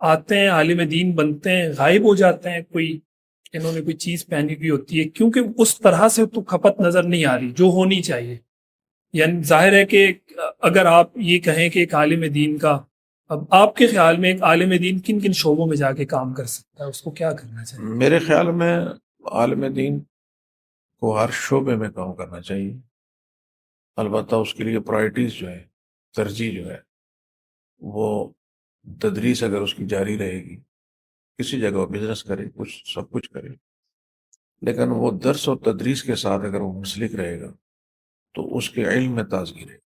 آتے ہیں، عالم دین بنتے ہیں، غائب ہو جاتے ہیں، کوئی انہوں نے کوئی چیز پہنی ہوئی ہوتی ہے، کیونکہ اس طرح سے تو کھپت نظر نہیں آ رہی جو ہونی چاہیے۔ یعنی ظاہر ہے کہ اگر آپ یہ کہیں کہ ایک عالم دین کا، اب آپ کے خیال میں ایک عالم دین کن کن شعبوں میں جا کے کام کر سکتا ہے، اس کو کیا کرنا چاہیے؟ میرے خیال میں عالم دین کو ہر شعبے میں کام کرنا چاہیے، البتہ اس کے لیے پرائرٹیز جو ہے، ترجیح جو ہے وہ تدریس اگر اس کی جاری رہے گی، کسی جگہ بزنس کرے، کچھ سب کچھ کرے، لیکن وہ درس اور تدریس کے ساتھ اگر وہ منسلک رہے گا تو اس کے علم میں تازگی رہے گی،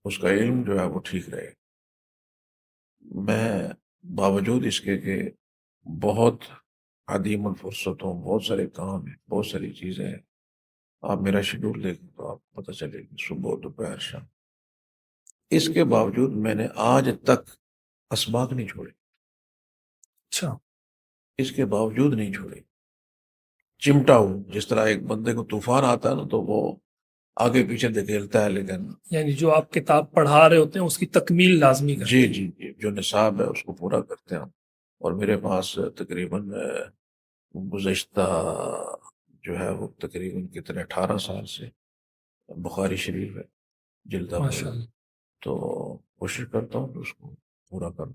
اس کا علم جو ہے وہ ٹھیک رہے گا۔ میں باوجود اس کے کہ بہت عدیم الفرصت ہوں، بہت سارے کام ہیں، بہت ساری چیزیں ہیں، آپ میرا شیڈول دیکھیں تو آپ کو پتہ چلے گی، صبح دوپہر شام، اس کے باوجود میں نے آج تک اسباق نہیں چھوڑے، اچھا، اس کے باوجود نہیں چھوڑے، چمٹا ہوں۔ جس طرح ایک بندے کو طوفان آتا ہے نا تو وہ آگے پیچھے دھکیلتا ہے، لیکن یعنی جو آپ کتاب پڑھا رہے ہوتے ہیں اس کی تکمیل لازمی کرتے جی ہیں۔ جی جی جو نصاب ہے اس کو پورا کرتے ہیں ہم۔ اور میرے پاس تقریباً گزشتہ جو ہے وہ تقریباً کتنے 18 سال سے بخاری شریف ہے جلد ماشاء اول، اللہ۔ تو کوشش کرتا ہوں کہ اس کو پورا کروں،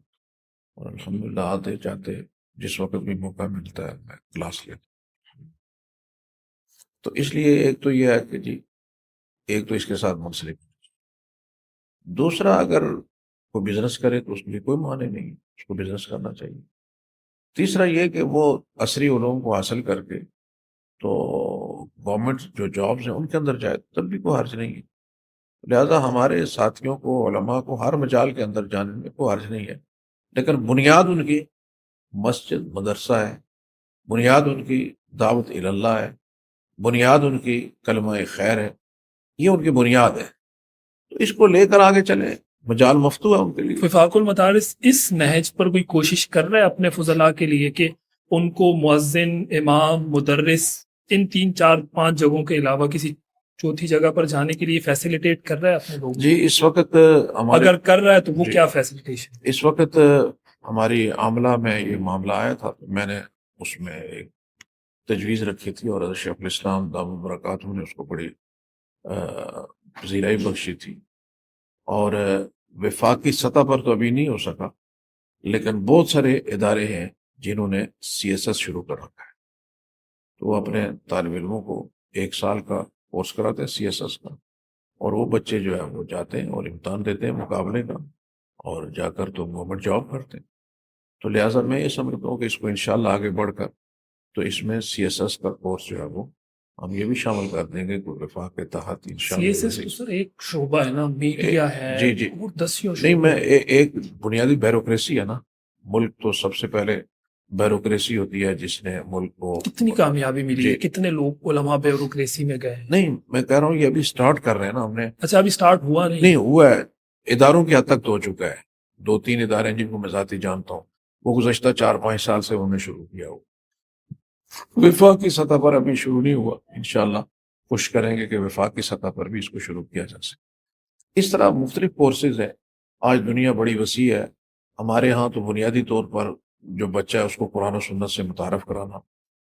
اور الحمدللہ آتے جاتے جس وقت بھی موقع ملتا ہے میں کلاس لیتا ہوں۔ تو اس لیے ایک تو یہ ہے کہ جی ایک تو اس کے ساتھ منسلک، دوسرا اگر کوئی بزنس کرے تو اس کے لیے کوئی معنی نہیں، اس کو بزنس کرنا چاہیے۔ تیسرا یہ کہ وہ عصری علوم کو حاصل کر کے تو گورنمنٹ جو جابز ہیں ان کے اندر جائے تب بھی کوئی حرج نہیں ہے۔ لہذا ہمارے ساتھیوں کو، علماء کو ہر مجال کے اندر جانے میں کوئی حرج نہیں ہے، لیکن بنیاد ان کی مسجد مدرسہ ہے، بنیاد ان کی دعوت الی اللہ ہے، بنیاد ان کی کلمہ خیر ہے، یہ ان کی بنیاد ہے، تو اس کو لے کر آگے چلیں، مجال مفتوح ہے ان کے لیے۔ وفاق المدارس اس نہج پر کوئی کوشش کر رہا ہے اپنے فضلاء کے لیے کہ ان کو مؤذن، امام، مدرس ان 3 4 5 جگہوں کے علاوہ کسی چوتھی جگہ پر جانے کے لیے فیسیلیٹیٹ کر رہا ہے اپنے لوگوں کو؟ جی اس وقت ہمارے اگر کر رہا ہے تو وہ جی کیا فیسیلیٹیشن؟ اس وقت ہماری عاملہ میں یہ معاملہ آیا تھا تو میں نے اس میں ایک تجویز رکھی تھی، اور حضرت شیخ الاسلام دامت برکاتہ نے اس کو بڑی پذیرائی بخشی تھی، اور وفاقی سطح پر تو ابھی نہیں ہو سکا، لیکن بہت سارے ادارے ہیں جنہوں نے CSS شروع کر رکھا ہے، تو وہ اپنے طالب علموں کو 1 سال کا کورس کراتے ہیں CSS کا، اور وہ بچے جو ہے وہ جاتے ہیں اور امتحان دیتے ہیں مقابلے کا، اور جا کر تو گورنمنٹ جاب کرتے ہیں۔ تو لہٰذا میں یہ سمجھتا ہوں کہ اس کو انشاءاللہ آگے بڑھ کر تو اس میں CSS کا کورس جو ہے وہ ہم یہ بھی شامل کر دیں گے کہ وفاق کے تحت CSS تو سر ایک شعبہ ہے نا، میڈیا ہے جی جی اور دسیوں نہیں، میں شعبے ہیں۔ ایک بنیادی بیوروکریسی ہے نا، ملک تو سب سے پہلے بیوروکریسی ہوتی ہے جس نے ملک کو کتنی کامیابی ملی ہے، جی کتنے لوگ علماء بیوروکریسی میں گئے ہیں؟ نہیں میں کہہ رہا ہوں یہ ابھی سٹارٹ کر رہے ہیں نا ہم نے، اچھا ابھی سٹارٹ ہوا نہیں نہیں؟ ہوا ہے، اداروں کی حد تک تو ہو چکا ہے، 2 3 ادارے ہیں جن کو میں ذاتی جانتا ہوں، وہ گزشتہ 4 5 سال سے انہوں نے شروع کیا ہو، وفاق کی سطح پر ابھی شروع نہیں ہوا، انشاءاللہ کوشش کریں گے کہ وفاق کی سطح پر بھی اس کو شروع کیا جا سکے۔ اس طرح مختلف کورسز ہیں، آج دنیا بڑی وسیع ہے، ہمارے ہاں تو بنیادی طور پر جو بچہ ہے اس کو قرآن و سنت سے متعارف کرانا،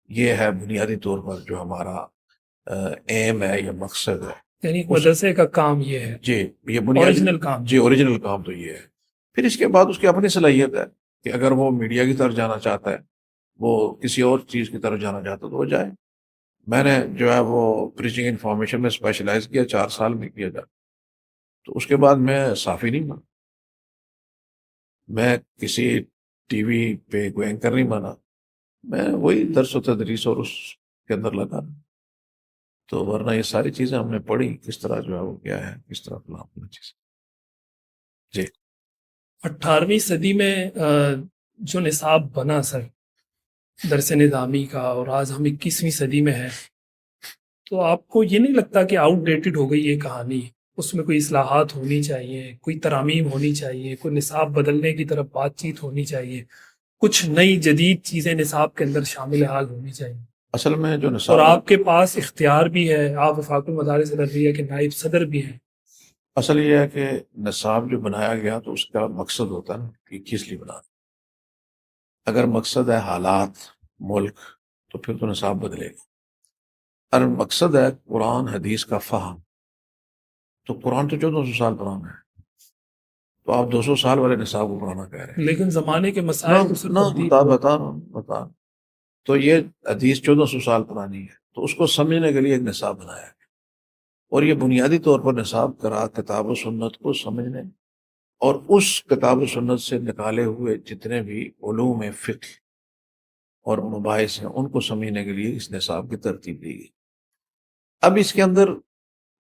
یہ ہے بنیادی طور پر جو ہمارا ایم ہے یا مقصد ہے۔ یعنی ایک اس مدرسے کا کام یہ ہے، جی یہ بنیادی اوریجنل کام جی اوریجنل کام تو یہ ہے، پھر اس کے بعد اس کی اپنی صلاحیت ہے کہ اگر وہ میڈیا کی طرف جانا چاہتا ہے، وہ کسی اور چیز کی طرف جانا چاہتا ہے تو وہ جائے۔ میں نے جو ہے وہ پریچنگ انفارمیشن میں اسپیشلائز کیا، 4 سال میں کیا جاتا، تو اس کے بعد میں صحافی نہیں بنا، میں کسی ٹی وی پہ کوئی اینکر نہیں بنا، میں وہی درس و تدریس اور اس کے اندر لگا، تو ورنہ یہ ساری چیزیں ہم نے پڑھی کس طرح جو ہے وہ کیا ہے، کس طرح فلاں چیز۔ جی 18ویں صدی میں جو نصاب بنا سر درس نظامی کا، اور آج ہم 21ویں صدی میں ہیں، تو آپ کو یہ نہیں لگتا کہ آؤٹ ڈیٹڈ ہو گئی یہ کہانی؟ اس میں کوئی اصلاحات ہونی چاہیے، کوئی ترامیم ہونی چاہیے، کوئی نصاب بدلنے کی طرف بات چیت ہونی چاہیے، کچھ نئی جدید چیزیں نصاب کے اندر شامل حال ہونی چاہیے؟ اصل میں جو اور نصاب آپ کے پاس اختیار بھی ہے، آپ وفاق المدارس العربیہ کے نائب صدر بھی ہیں۔ اصل یہ ہے کہ نصاب جو بنایا گیا تو اس کا مقصد ہوتا ہے نا کہ کس لیے بنا، اگر مقصد ہے حالات ملک تو پھر تو نصاب بدلے گا، اگر مقصد ہے قرآن حدیث کا فہم تو قرآن تو 1400 سال پرانا ہے، تو آپ 200 سال والے نصاب کو پرانا کہہ رہے ہیں۔ لیکن زمانے کے مسائل تو سر تبدیل بتا ہوئے۔ بتا رہا ہوں بتا رہا ہوں۔ تو یہ حدیث 1400 سال پرانی ہے، تو اس کو سمجھنے کے لیے ایک نصاب بنایا ہے، اور یہ بنیادی طور پر نصاب کرا کتاب و سنت کو سمجھنے اور اس کتاب و سنت سے نکالے ہوئے جتنے بھی علوم فقہ اور مباحث ہیں ان کو سمجھنے کے لیے اس نصاب کی ترتیب دی گئی۔ اب اس کے اندر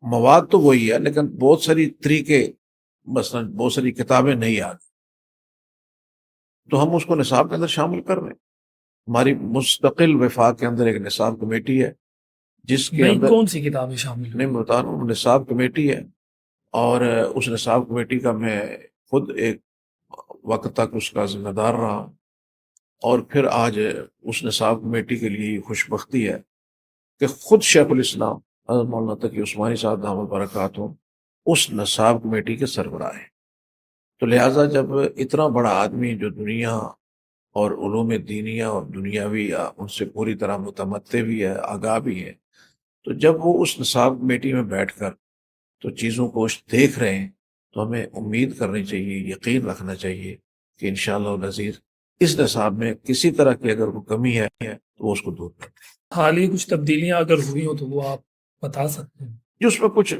مواد تو وہی ہے، لیکن بہت ساری طریقے، مثلا بہت ساری کتابیں نہیں آ گئی، تو ہم اس کو نصاب کے اندر شامل کر رہے ہیں۔ ہماری مستقل وفاق کے اندر ایک نصاب کمیٹی ہے جس کے نہیں، اندر کون سی کتابیں شامل نہیں ہوئی؟ بتا رہا ہوں، نصاب کمیٹی ہے، اور اس نصاب کمیٹی کا میں خود ایک وقت تک اس کا ذمہ دار رہا، اور پھر آج اس نصاب کمیٹی کے لیے خوش بختی ہے کہ خود شیخ الاسلام حضرت مولانا تقی عثمانی صاحب دامت برکاتہ اس نصاب کمیٹی کے سربراہ ہیں۔ تو لہٰذا جب اتنا بڑا آدمی جو دنیا اور علوم دینیہ اور دنیاوی ان سے پوری طرح متمتع بھی ہے، آگاہ بھی ہے، تو جب وہ اس نصاب کمیٹی میں بیٹھ کر تو چیزوں کو دیکھ رہے ہیں تو ہمیں امید کرنی چاہیے، یقین رکھنا چاہیے کہ انشاءاللہ العزیز اس نصاب میں کسی طرح کی اگر کوئی کمی ہے تو وہ اس کو دور کر دیں۔ حال ہی کچھ تبدیلیاں اگر ہوئی ہوں تو وہ آپ بتا سکتے ہیں؟ جو اس میں کچھ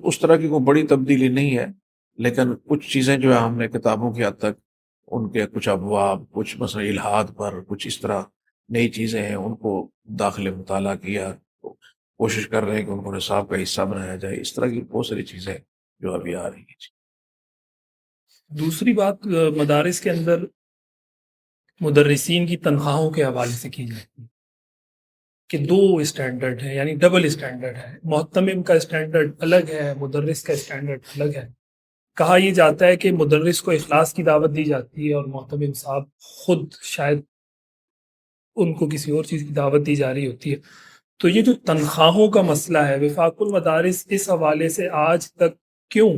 اس طرح کی کوئی بڑی تبدیلی نہیں ہے، لیکن کچھ چیزیں جو ہے ہم نے کتابوں کی حد تک ان کے کچھ ابواب، کچھ مثلا الہاد پر کچھ اس طرح نئی چیزیں ہیں ان کو داخل مطالعہ کیا، کوشش کر رہے ہیں کہ ان کو نصاب کا حصہ بنایا جائے۔ اس طرح کی بہت ساری چیزیں جو ابھی آ رہی ہیں۔ دوسری بات مدارس کے اندر مدرسین کی تنخواہوں کے حوالے سے کی جاتی ہے کہ دو اسٹینڈرڈ ہے، یعنی ڈبل اسٹینڈرڈ ہے، محتمم کا اسٹینڈرڈ الگ ہے، مدرس کا اسٹینڈرڈ الگ ہے۔ کہا یہ جاتا ہے کہ مدرس کو اخلاص کی دعوت دی جاتی ہے اور محتمم صاحب خود شاید ان کو کسی اور چیز کی دعوت دی جا رہی ہوتی ہے۔ تو یہ جو تنخواہوں کا مسئلہ ہے، وفاق المدارس اس حوالے سے آج تک کیوں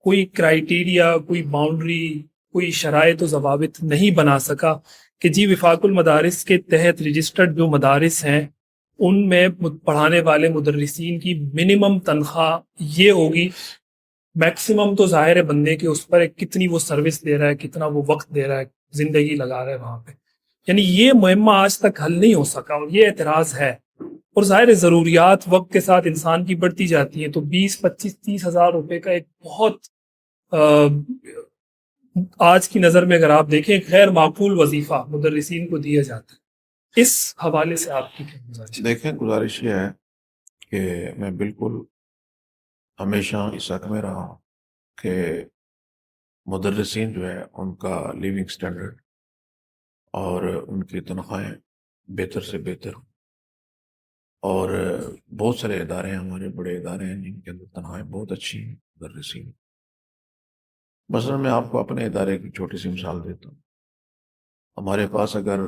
کوئی کرائیٹیریا، کوئی باؤنڈری، کوئی شرائط و ضوابط نہیں بنا سکا کہ جی وفاق المدارس کے تحت رجسٹرڈ جو مدارس ہیں ان میں پڑھانے والے مدرسین کی منیمم تنخواہ یہ ہوگی؟ میکسیمم تو ظاہر ہے بندے کے اس پر ہے کتنی وہ سروس دے رہا ہے، کتنا وہ وقت دے رہا ہے، زندگی لگا رہا ہے وہاں پہ، یعنی یہ معمہ آج تک حل نہیں ہو سکا، اور یہ اعتراض ہے۔ اور ظاہر ضروریات وقت کے ساتھ انسان کی بڑھتی جاتی ہیں، تو 20-25-30 ہزار روپے کا ایک بہت آج کی نظر میں اگر آپ دیکھیں غیر معقول وظیفہ مدرسین کو دیا جاتا ہے۔ اس حوالے سے آپ کی کیا گزارش ہے؟ دیکھیں، گزارش یہ ہے کہ میں بالکل ہمیشہ اس حق میں رہا ہوں کہ مدرسین جو ہے ان کا لیونگ سٹینڈرڈ اور ان کی تنخواہیں بہتر سے بہتر ہوں، اور بہت سارے ادارے ہیں، ہمارے بڑے ادارے ہیں جن کے اندر تنخواہیں بہت اچھی ہیں مدرسین۔ مثلا میں آپ کو اپنے ادارے کی چھوٹی سی مثال دیتا ہوں۔ ہمارے پاس اگر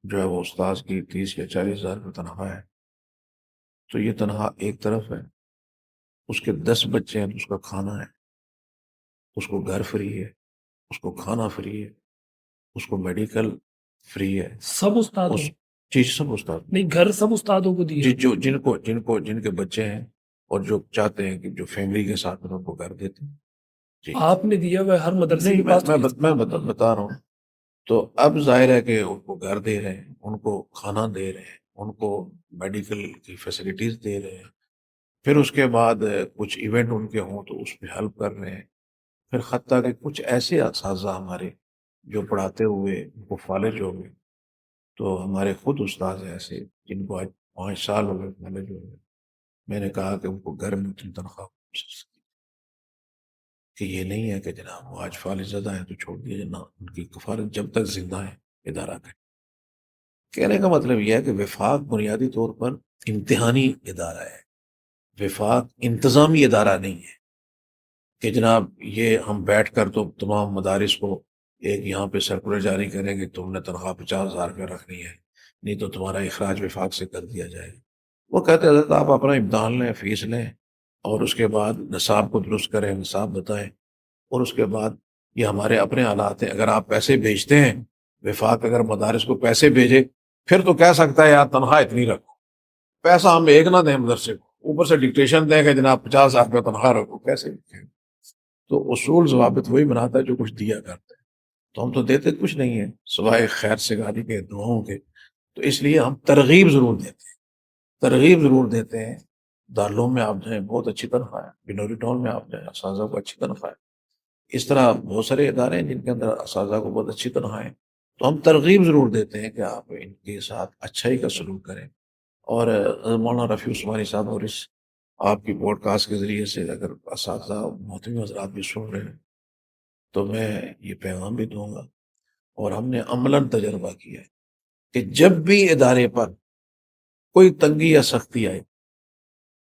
جو ہے وہ استاذ کی 30 یا 40 ہزار کی تنخواہ ہے تو یہ تنخواہ ایک طرف ہے، اس کے 10 بچے ہیں تو اس کا کھانا ہے، اس کو گھر فری ہے، اس کو کھانا فری ہے، اس کو میڈیکل فری ہے، سب استادوں اس چیز سب استاد نہیں، گھر سب استادوں کو دیے؟ جو جن کے بچے ہیں اور جو چاہتے ہیں کہ جو فیملی کے ساتھ ان کو گھر دیتے ہیں۔ جی آپ نے دیا ہوا ہے، ہر مدرسے نہیں، کے پاس میں بتا رہا ہوں۔ تو اب ظاہر ہے کہ ان کو گھر دے رہے ہیں، ان کو کھانا دے رہے ہیں، ان کو میڈیکل کی فیسلٹیز دے رہے ہیں، پھر اس کے بعد کچھ ایونٹ ان کے ہوں تو اس پہ ہیلپ کر رہے ہیں، پھر حتیٰ کہ کچھ ایسے اساتذہ ہمارے جو پڑھاتے ہوئے ان کو فالج ہو گئے، تو ہمارے خود استاد ہیں ایسے جن کو آج 5 سال ہو گئے فالج ہو گئے، میں نے کہا کہ ان کو گھر میں اتنی تنخواہ کہ یہ نہیں ہے کہ جناب وہ آج فالج زدہ ہیں تو چھوڑ دیا جناب، ان کی کفالت جب تک زندہ ہے ادارہ کا۔ کہنے کا مطلب یہ ہے کہ وفاق بنیادی طور پر امتحانی ادارہ ہے، وفاق انتظامی ادارہ نہیں ہے کہ جناب یہ ہم بیٹھ کر تو تمام مدارس کو ایک یہاں پہ سرکولر جاری کریں کہ تم نے تنخواہ 50,000 روپیہ رکھنی ہے، نہیں تو تمہارا اخراج وفاق سے کر دیا جائے۔ وہ کہتے ہیں حضرت آپ اپنا امتحان لیں، فیس لیں، اور اس کے بعد نصاب کو درست کریں، نصاب بتائیں، اور اس کے بعد یہ ہمارے اپنے حالات ہیں۔ اگر آپ پیسے بھیجتے ہیں، وفاق اگر مدارس کو پیسے بھیجے پھر تو کہہ سکتا ہے یار تنخواہ اتنی رکھو، پیسہ ہم ایک نہ دیں مدرسے کو، اوپر سے ڈکٹیشن دیں کہ جناب 50,000 روپے تنخواہ رکھو، کیسے لکھیں؟ تو اصول ضوابط وہی بناتا ہے جو کچھ دیا کرتا ہے، تو ہم تو دیتے کچھ نہیں ہیں سوائے خیر سگالی کے، دعاؤں کے۔ تو اس لیے ہم ترغیب ضرور دیتے ہیں۔ دارالعلوم میں آپ جائیں بہت اچھی تنخواہ ہے، بنوری ٹاؤن میں آپ جائیں اساتذہ کو اچھی تنخواہ ہے، اس طرح بہت سارے ادارے ہیں جن کے اندر اساتذہ کو بہت اچھی طرح ہیں، تو ہم ترغیب ضرور دیتے ہیں کہ آپ ان کے ساتھ اچھائی کا سلوک کریں. اور مولانا رفیع عثمانی صاحب اور اس آپ کی پوڈ کاسٹ کے ذریعے سے اگر اساتذہ محترم حضرات بھی سن رہے ہیں تو میں یہ پیغام بھی دوں گا، اور ہم نے عملاً تجربہ کیا ہے کہ جب بھی ادارے پر کوئی تنگی یا سختی آئے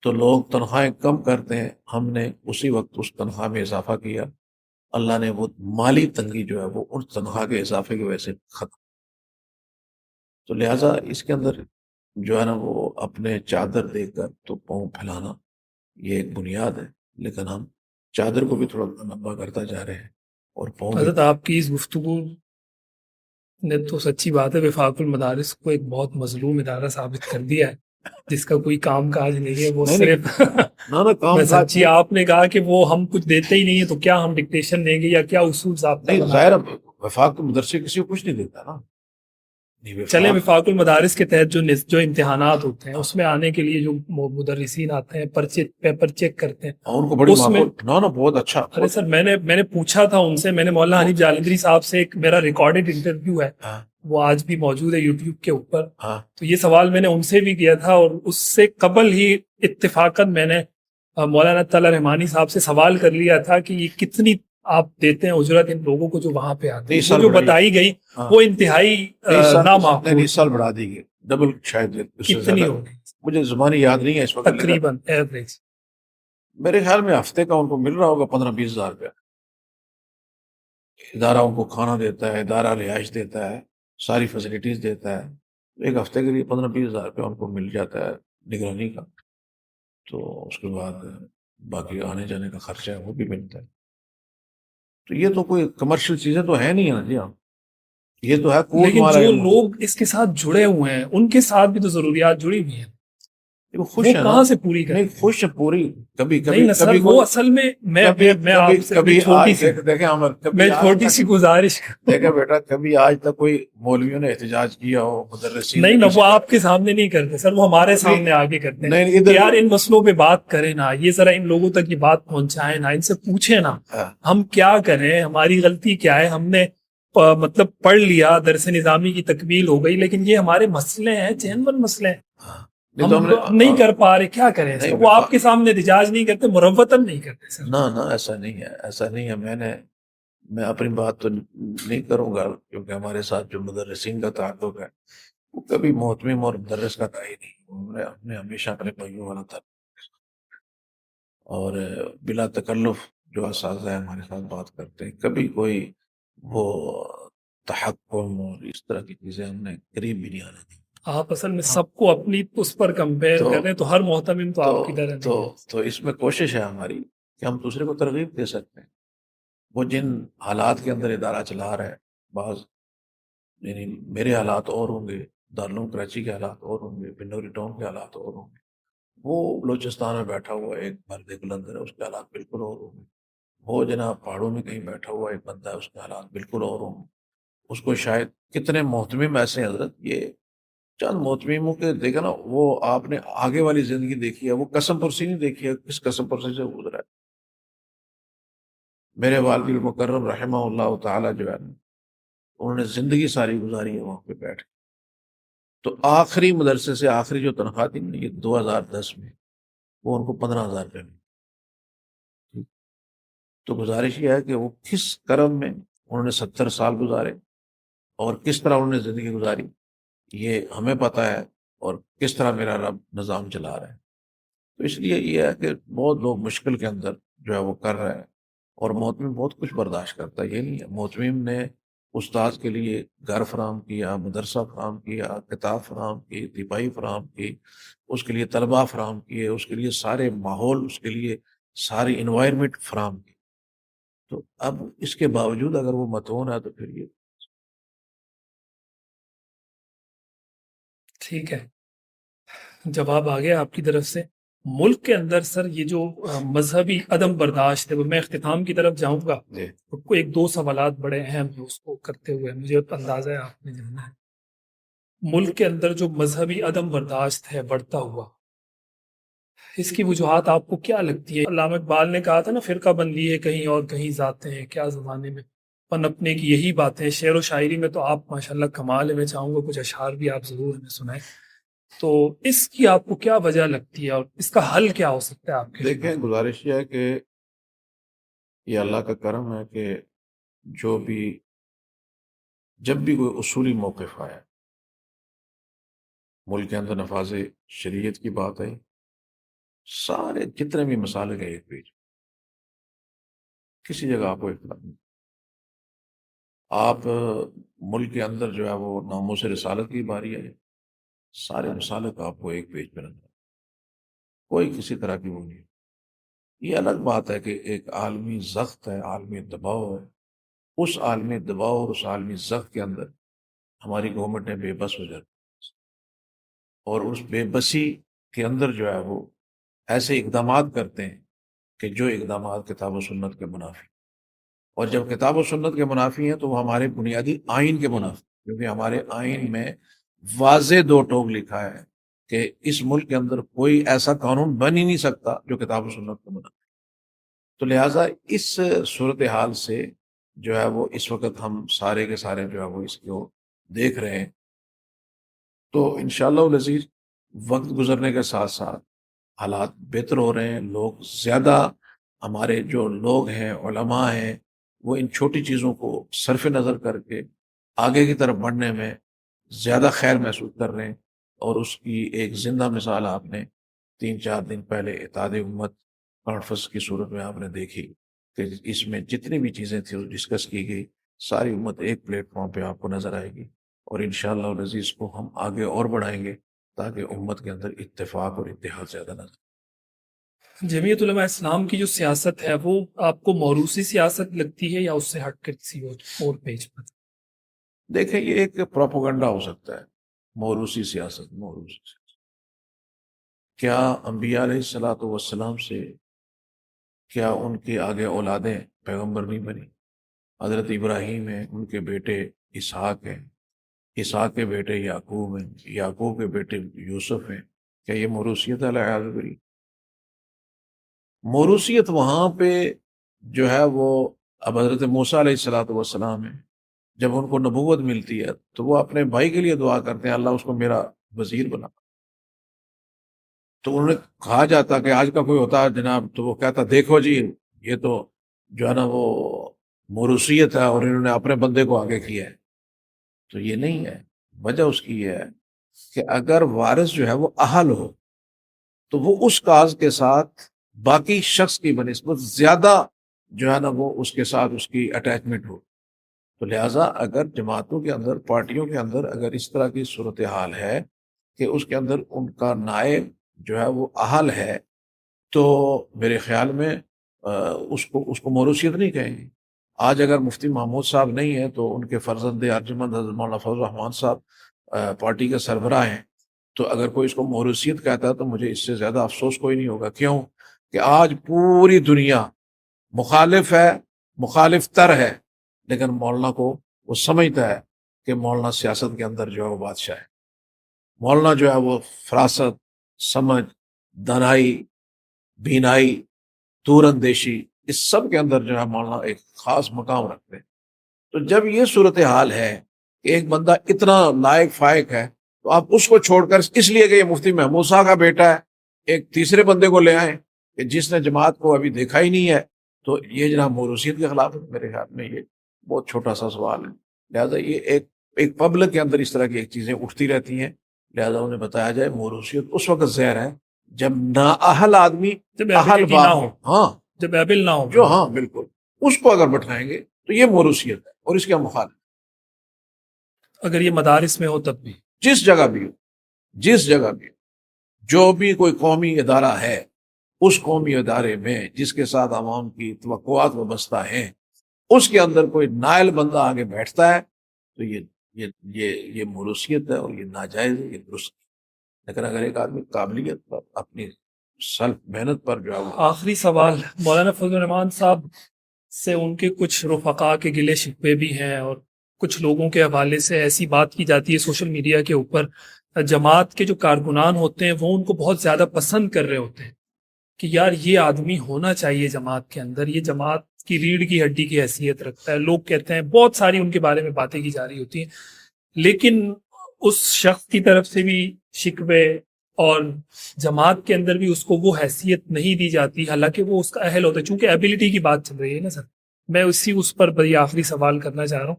تو لوگ تنخواہیں کم کرتے ہیں. ہم نے اسی وقت اس تنخواہ میں اضافہ کیا. اللہ نے وہ مالی تنگی جو ہے وہ ان تنخواہ کے اضافے کی وجہ سے ختم. تو لہٰذا اس کے اندر جو ہے نا وہ اپنے چادر دیکھ کر تو پاؤں پھیلانا یہ ایک بنیاد ہے، لیکن ہم چادر کو بھی تھوڑا لمبا کرتا جا رہے ہیں اور پاؤں بھی. حضرت آپ کی اس گفتگو نے تو سچی بات ہے وفاق المدارس کو ایک بہت مظلوم ادارہ ثابت کر دیا ہے جس کا کوئی کام کاج نہیں ہے. وہ نہیں، صرف نہ کام میں کاج سچی آپ نے کہا کہ وہ ہم کچھ دیتے ہی نہیں ہے تو کیا ہم ڈکٹیشن دیں گے یا کیا اصول ضابطہ نہیں، بنا ظاہر ہے وفاق کے مدرسے کسی کو کچھ نہیں دیتا نا. نہیں، چلیں وفاق المدارس کے تحت جو امتحانات ہوتے ہیں اس میں آنے کے لیے جو مدرسین آتے ہیں پیپر چیک کرتے ہیں ان کو بڑی اس میں معقول بہت اچھا. ارے سر میں نے پوچھا تھا ان سے، میں نے مولانا حنیف جالندری صاحب سے ایک میرا ریکارڈڈ انٹرویو ہے ہاں وہ آج بھی موجود ہے یوٹیوب کے اوپر. ہاں تو یہ سوال میں نے ان سے بھی کیا تھا اور اس سے قبل ہی اتفاقاً میں نے مولانا طلعت رحمانی صاحب سے سوال کر لیا تھا کہ یہ کتنی آپ دیتے ہیں اجرت ان لوگوں کو جو وہاں پہ آتے ہیں. وہ جو بتائی گئی وہ انتہائی نامعقول. 20 سال بڑھا دی گئی، ڈبل شاید اس سے کتنی زیادہ. ہوگی مجھے زبانی یاد نہیں ہے اس وقت، لیکن تقریباً ایوریج؟ میرے خیال میں ہفتے کا ان کو مل رہا ہوگا 15-20 ہزار روپیہ. ادارہ ان کو کھانا دیتا ہے، ادارہ رہائش دیتا ہے، ساری فیسلٹیز دیتا ہے. ایک ہفتے کے لیے 15-20 ہزار روپیہ ان کو مل جاتا ہے نگرانی کا. تو اس کے بعد باقی آنے جانے کا خرچہ ہے وہ بھی ملتا ہے. تو یہ تو کوئی کمرشل چیزیں تو ہے نہیں ہے نا جی. ہاں یہ تو ہے کوٹ لیکن مارا جو لوگ اس کے ساتھ جڑے ہوئے ہیں ان کے ساتھ بھی تو ضروریات جڑی ہوئی ہیں، وہ خوش وہ ہے کہاں سے پوری کریں؟ نہیں خوش ہے پوری. کبھی نہیں نا سر، وہ اصل میں میں آپ سے کبھی چھوٹی سی دیکھیں عمر، میں چھوٹی سی گزارش دیکھیں بیٹا، کبھی آج تک کوئی مولویوں نے احتجاج کیا ہو مدرسین نہیں نا، وہ آپ کے سامنے نہیں کرتے سر، وہ ہمارے سامنے آگے کرتے ہیں نہیں کہ یار ان مسئلوں پہ بات کریں نا، یہ ذرا ان لوگوں تک یہ بات پہنچائیں نا، ان سے پوچھیں نا ہم کیا کریں، ہماری غلطی کیا ہے. ہم نے مطلب پڑھ لیا، درس نظامی کی تکمیل ہو گئی، لیکن یہ ہمارے مسئلے ہیں، جینون مسئلے ہیں، ہم نہیں کر پا رہے، کیا کریں سر؟ وہ آپ کے سامنے احتجاج نہیں کرتے، مروتاً نہیں کرتے سر. نہ ایسا نہیں ہے، ایسا نہیں ہے. میں اپنی بات تو نہیں کروں گا کیونکہ ہمارے ساتھ جو مدرسین کا تعلق ہے وہ کبھی محتمم اور مدرس کا تھا ہی نہیں. ہم نے ہمیشہ اپنے بھائیوں والا تھا، اور بلا تکلف جو اساتذہ ہمارے ساتھ بات کرتے ہیں، کبھی کوئی وہ تحکم اور اس طرح کی چیزیں ہم نے قریب بھی نہیں آنے دی. آپ اصل میں سب کو اپنی اس پر کمپیئر کر رہے ہیں، تو ہر محتمم تو آپ کی طرح نہیں ہے. تو اس میں کوشش ہے ہماری کہ ہم دوسرے کو ترغیب دے سکتے ہیں. وہ جن حالات کے اندر ادارہ چلا رہا ہے، بعض یعنی میرے حالات اور ہوں گے، دارالعلوم کراچی کے حالات اور ہوں گے، بنوری ٹاؤن کے حالات اور ہوں گے. وہ بلوچستان میں بیٹھا ہوا ایک مرد بلندر ہے، اس کے حالات بالکل اور ہوں گے. وہ جناب پہاڑوں میں کہیں بیٹھا ہوا ایک بندہ ہے، اس کے حالات بالکل اور ہوں گے. اس کو شاید کتنے محتمم ایسے حضرت، یہ چند محتمموں کے دیکھا نا، وہ آپ نے آگے والی زندگی دیکھی ہے، وہ قسم پرسی نہیں دیکھی ہے، کس قسم پرسی سے گزرا ہے. میرے والد المکرم رحمہ اللہ تعالی جو ہے انہوں نے زندگی ساری گزاری ہے وہاں پہ بیٹھ کے. تو آخری مدرسے سے آخری جو تنخواہ تھی نا، یہ 2010 میں، وہ ان کو 15,000 روپے میں. تو گزارش یہ ہے کہ وہ کس کرم میں انہوں نے 70 سال گزارے اور کس طرح انہوں نے زندگی گزاری یہ ہمیں پتہ ہے، اور کس طرح میرا رب نظام چلا رہا ہے. تو اس لیے یہ ہے کہ بہت لوگ مشکل کے اندر جو ہے وہ کر رہے ہیں، اور محتمم بہت کچھ برداشت کرتا ہے. یہ نہیں ہے، محتمم نے استاد کے لیے گھر فراہم کیا، مدرسہ فراہم کیا، کتاب فراہم کی، دفاعی فراہم کی، اس کے لیے طلباء فراہم کیے، اس کے لیے سارے ماحول، اس کے لیے ساری انوائرمنٹ فراہم کی. تو اب اس کے باوجود اگر وہ متون ہے تو پھر یہ ٹھیک ہے، جواب آ گیا آپ کی طرف سے. ملک کے اندر سر یہ جو مذہبی عدم برداشت ہے، وہ میں اختتام کی طرف جاؤں گا. کو ایک دو سوالات بڑے اہم ہیں، اس کو کرتے ہوئے مجھے اندازہ ہے آپ نے جانا ہے. ملک کے اندر جو مذہبی عدم برداشت ہے بڑھتا ہوا، اس کی وجوہات آپ کو کیا لگتی ہے؟ علامہ اقبال نے کہا تھا نا، فرقہ بندی ہے کہیں اور کہیں ذاتیں ہیں، کیا زمانے میں پنپنے کی یہی باتیں. شعر و شاعری میں تو آپ ماشاءاللہ کمال ہے. میں چاہوں گا کچھ اشعار بھی آپ ضرور ہمیں سنائیں. تو اس کی آپ کو کیا وجہ لگتی ہے اور اس کا حل کیا ہو سکتا ہے آپ کے؟ دیکھیں، گزارش یہ ہے کہ یہ اللہ کا کرم ہے کہ جب بھی کوئی اصولی موقف آیا، ملک کے اندر نفاذ شریعت کی بات آئی، سارے جتنے بھی مسالے گئے ایک پیج، کسی جگہ آپ کو اختلاف نہیں. آپ ملک کے اندر جو ہے وہ ناموس رسالت کی باری ہے، سارے مسالے کا آپ کو ایک پیج پہ نظر، کوئی کسی طرح کی وہ نہیں. یہ الگ بات ہے کہ ایک عالمی ضغط ہے، عالمی دباؤ ہے. اس عالمی دباؤ اور اس عالمی ضغط کے اندر ہماری گورنمنٹیں بے بس ہو جاتی، اور اس بے بسی کے اندر جو ہے وہ ایسے اقدامات کرتے ہیں کہ جو اقدامات کتاب و سنت کے منافی. اور جب کتاب و سنت کے منافی ہیں تو وہ ہمارے بنیادی آئین کے منافی، کیونکہ ہمارے آئین میں واضح دو ٹوک لکھا ہے کہ اس ملک کے اندر کوئی ایسا قانون بن ہی نہیں سکتا جو کتاب و سنت کے منافی. تو لہٰذا اس صورتحال سے جو ہے وہ اس وقت ہم سارے کے سارے جو ہے وہ اس کو دیکھ رہے ہیں. تو انشاءاللہ العزیز وقت گزرنے کے ساتھ ساتھ حالات بہتر ہو رہے ہیں. لوگ زیادہ، ہمارے جو لوگ ہیں، علماء ہیں، وہ ان چھوٹی چیزوں کو صرف نظر کر کے آگے کی طرف بڑھنے میں زیادہ خیر محسوس کر رہے ہیں. اور اس کی ایک زندہ مثال آپ نے 3-4 دن پہلے اتحاد امت کانفرنس کی صورت میں آپ نے دیکھی کہ اس میں جتنی بھی چیزیں تھیں وہ ڈسکس کی گئی، ساری امت ایک پلیٹ فارم پہ آپ کو نظر آئے گی. اور انشاءاللہ العزیز کو ہم آگے اور بڑھائیں گے تاکہ امت کے اندر اتفاق اور اتحاد زیادہ نظر. جمعیت علماء اسلام کی جو سیاست ہے وہ آپ کو موروثی سیاست لگتی ہے یا اس سے ہٹ کر کسی اور پیج پر؟ دیکھیں، یہ ایک پروپیگنڈا ہو سکتا ہے. موروثی سیاست، کیا انبیاء علیہ الصلوۃ والسلام سے کیا ان کے آگے اولادیں پیغمبر نہیں بنی؟ حضرت ابراہیم ہیں، ان کے بیٹے اسحاق ہیں، اسحاق کے بیٹے یعقوب ہیں، یعقوب کے بیٹے یوسف ہیں. کیا یہ موروثیت ہے؟ موروثیت وہاں پہ جو ہے وہ اب حضرت موسیٰ علیہ الصلوۃ والسلام ہیں، جب ان کو نبوت ملتی ہے تو وہ اپنے بھائی کے لیے دعا کرتے ہیں، اللہ اس کو میرا وزیر بنا. تو انہوں نے کہا جاتا کہ آج کا کوئی ہوتا ہے جناب تو وہ کہتا دیکھو جی یہ تو جو ہے نا وہ موروثیت ہے اور انہوں نے اپنے بندے کو آگے کیا ہے. تو یہ نہیں ہے. وجہ اس کی یہ ہے کہ اگر وارث جو ہے وہ اہل ہو تو وہ اس کاز کے ساتھ باقی شخص کی بنسبت زیادہ جو ہے نا وہ اس کے ساتھ اس کی اٹیچمنٹ ہو. تو لہٰذا اگر جماعتوں کے اندر، پارٹیوں کے اندر اگر اس طرح کی صورتحال ہے کہ اس کے اندر ان کا نائب جو ہے وہ اہل ہے، تو میرے خیال میں اس کو موروثیت نہیں کہیں گے. آج اگر مفتی محمود صاحب نہیں ہیں تو ان کے فرزند ارجمند حضرت مولانا فضل الرحمان صاحب پارٹی کے سربراہ ہیں. تو اگر کوئی اس کو موروثیت کہتا ہے تو مجھے اس سے زیادہ افسوس کوئی نہیں ہوگا. کیوں کہ آج پوری دنیا مخالف ہے، مخالف تر ہے، لیکن مولانا کو وہ سمجھتا ہے کہ مولانا سیاست کے اندر جو ہے وہ بادشاہ ہے. مولانا جو ہے وہ فراست، سمجھ، دانائی، بینائی، دور اندیشی، اس سب کے اندر جو ہے مولانا ایک خاص مقام رکھتے ہیں. تو جب یہ صورتحال ہے کہ ایک بندہ اتنا لائق فائق ہے تو آپ اس کو چھوڑ کر اس لیے کہ یہ مفتی محمود صاحب کا بیٹا ہے ایک تیسرے بندے کو لے آئیں کہ جس نے جماعت کو ابھی دیکھا ہی نہیں ہے، تو یہ جناب موروثیت کے خلاف ہے. میرے خیال میں یہ بہت چھوٹا سا سوال ہے. لہٰذا یہ ایک پبلک کے اندر اس طرح کی ایک چیزیں اٹھتی رہتی ہیں. لہٰذا انہیں بتایا جائے موروثیت اس وقت زہر ہے جب نااہل آدمی اہل نہ ہو، ہاں جب ایبل نہ ہو جو، ہاں بالکل، اس کو اگر بٹھائیں گے تو یہ موروثیت ہے اور اس کے مخالف. اگر یہ مدارس میں ہو تب بھی، جس جگہ بھی ہو، جس جگہ بھی ہو، جو بھی کوئی قومی ادارہ ہے، اس قومی ادارے میں جس کے ساتھ عوام کی توقعات وابستہ ہیں، اس کے اندر کوئی نائل بندہ آگے بیٹھتا ہے تو یہ موروثیت ہے اور یہ ناجائز ہے، یہ درست. لیکن اگر ایک آدمی قابلیت پر، اپنی سیلف محنت پر جو ہے وہ. آخری سوال مولانا فضل الرحمان صاحب سے ان کے کچھ رفقا کے گلے شکوے بھی ہیں اور کچھ لوگوں کے حوالے سے ایسی بات کی جاتی ہے سوشل میڈیا کے اوپر، جماعت کے جو کارکنان ہوتے ہیں وہ ان کو بہت زیادہ پسند کر رہے ہوتے ہیں کہ یار یہ آدمی ہونا چاہیے جماعت کے اندر، یہ جماعت کی ریڑھ کی ہڈی کی حیثیت رکھتا ہے. لوگ کہتے ہیں بہت ساری ان کے بارے میں باتیں کی جا رہی ہوتی ہیں، لیکن اس شخص کی طرف سے بھی شکوے اور جماعت کے اندر بھی اس کو وہ حیثیت نہیں دی جاتی، حالانکہ وہ اس کا اہل ہوتا ہے. چونکہ ایبلٹی کی بات چل رہی ہے نا سر، میں اس پر بڑی آخری سوال کرنا چاہ رہا ہوں.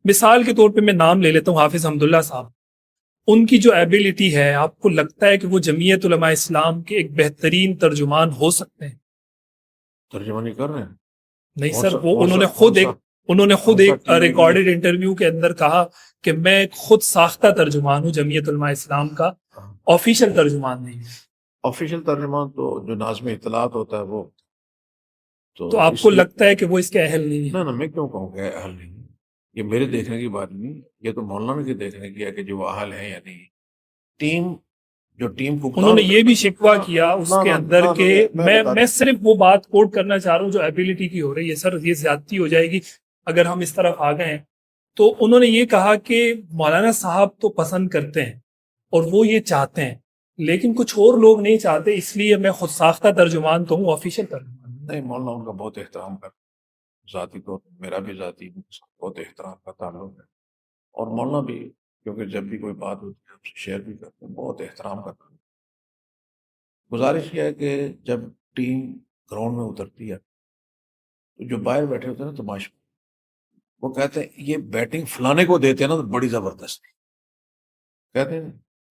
مثال کے طور پہ میں نام لے لیتا ہوں حافظ حمداللہ صاحب. ان کی جو ایبلٹی ہے، آپ کو لگتا ہے کہ وہ جمعیت علماء اسلام کے ایک بہترین ترجمان ہو سکتے ہیں؟ ترجمہ نہیں کر رہے ہیں. نہیں سر، وہ انہوں نے خود ایک ریکارڈڈ انٹرویو کے اندر کہا کہ میں خود ساختہ ترجمان ہوں، جمعیت علماء اسلام کا آفیشیل ترجمان نہیں ہے. آفیشیل ترجمان تو جو ناظم اطلاعات ہوتا ہے وہ. تو آپ کو لگتا ہے کہ وہ اس کے اہل نہیں ہے؟ نہ میں کیوں کہوں کہ اہل نہیں. یہ میرے دیکھنے کی بات نہیں، یہ تو مولانا کے دیکھنے کی ہے کہ جو اہل ہے یا نہیں. ٹیم کو انہوں نے یہ بھی شکوہ کیا اس کے اندر کہ میں صرف وہ بات کوٹ کرنا چاہ رہا ہوں جو ایبلٹی کی ہو رہی ہے. سر یہ زیادتی ہو جائے گی اگر ہم اس طرف آ گئے ہیں. تو انہوں نے یہ کہا کہ مولانا صاحب تو پسند کرتے ہیں اور وہ یہ چاہتے ہیں، لیکن کچھ اور لوگ نہیں چاہتے، اس لیے میں خود ساختہ ترجمان تو ہوں، آفیشیل ترجمان نہیں. مولانا ان کا بہت احترام کرتا، ذاتی طور پر میرا بھی ذاتی بہت احترام کا تعلق ہے. اور مولانا بھی کیونکہ جب بھی کوئی بات ہوتی ہے ہم سے شیئر بھی کرتے ہیں، بہت احترام کرتا ہوں. گزارش یہ ہے کہ جب ٹیم گراؤنڈ میں اترتی ہے تو جو باہر بیٹھے ہوتے ہیں نا تماشا، وہ کہتے ہیں یہ بیٹنگ فلانے کو دیتے ہیں نا تو بڑی زبردست. کہتے ہیں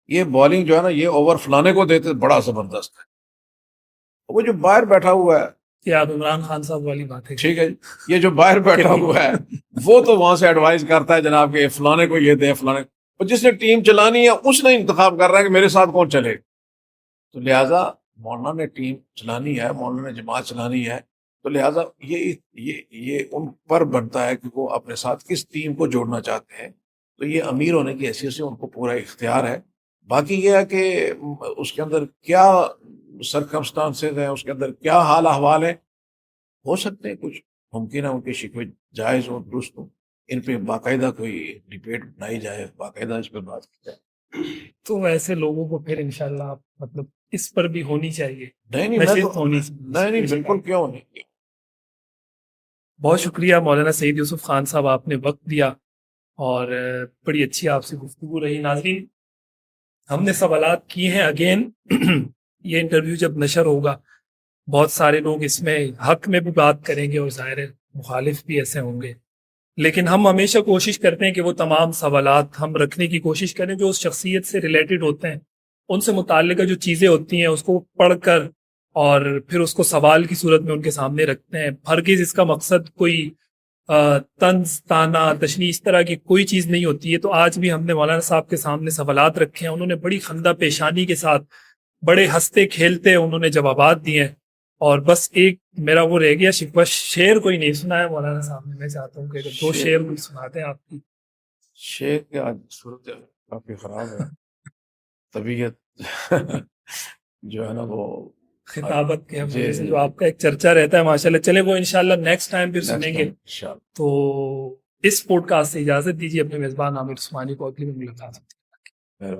یہ بالنگ جو ہے نا یہ اوور فلانے کو دیتے بڑا زبردست ہے. وہ جو باہر بیٹھا ہوا ہے، یہ آپ عمران خان صاحب والی بات ہے. ٹھیک ہے، یہ جو باہر بیٹھا ہوا ہے وہ تو وہاں سے ایڈوائز کرتا ہے جناب کہ فلانے کو یہ دے فلانے کو. جس نے ٹیم چلانی ہے اس نے انتخاب کر رہا ہے کہ میرے ساتھ کون چلے. تو لہٰذا مولانا نے ٹیم چلانی ہے، مولانا نے جماعت چلانی ہے، تو لہٰذا یہ ان پر بنتا ہے کہ وہ اپنے ساتھ کس ٹیم کو جوڑنا چاہتے ہیں. تو یہ امیر ہونے کی حیثیت سے ان کو پورا اختیار ہے. باقی یہ ہے کہ اس کے اندر کیا سرکمسٹانسز ہیں، اس کے اندر کیا حال احوال ہے، ہو سکتے ہیں کچھ ممکن ہے ان کے شکوے جائز ہوں، درست ہوں. ان پہ باقاعدہ کوئی ڈبیٹ بنائی جائے، باقاعدہ اس پہ بات کی جائے. تو ایسے لوگوں کو پھر انشاءاللہ آپ مطلب اس پر بھی ہونی چاہیے. نہیں بالکل کیوں نہیں. بہت شکریہ مولانا سعید یوسف خان صاحب، آپ نے وقت دیا اور بڑی اچھی آپ سے گفتگو رہی. ناظرین، ہم نے سوالات کیے ہیں. اگین یہ انٹرویو جب نشر ہوگا بہت سارے لوگ اس میں حق میں بھی بات کریں گے اور ظاہر ہے مخالف بھی ایسے ہوں گے، لیکن ہم ہمیشہ کوشش کرتے ہیں کہ وہ تمام سوالات ہم رکھنے کی کوشش کریں جو اس شخصیت سے ریلیٹڈ ہوتے ہیں، ان سے متعلقہ جو چیزیں ہوتی ہیں اس کو پڑھ کر اور پھر اس کو سوال کی صورت میں ان کے سامنے رکھتے ہیں. ہرگز اس کا مقصد کوئی طنز طعنہ تشنیع اس طرح کی کوئی چیز نہیں ہوتی ہے. تو آج بھی ہم نے مولانا صاحب کے سامنے سوالات رکھے ہیں، انہوں نے بڑی خندہ پیشانی کے ساتھ بڑے ہنستے کھیلتے انہوں نے جوابات دیے ہیں. اور بس ایک میرا وہ رہ گیا شکوہ، شعر کوئی نہیں سنا ہے مولانا صاحب نے. میں چاہتا ہوں کہ اگر دو شعر کوئی سناتے ہیں آپ کی. شعر کے آج صورت کافی خراب ہے، طبیعت جو ہے نا وہ خطابت کے حوالے سے جو آپ کا ایک چرچا رہتا ہے ماشاءاللہ. چلے وہ انشاءاللہ نیکسٹ ٹائم پھر سنیں گے. تو اس پوڈ کاسٹ سے اجازت دیجیے، اپنے میزبان عامر عثمانی کو اگلی میں ملاقات ہوتی ہے.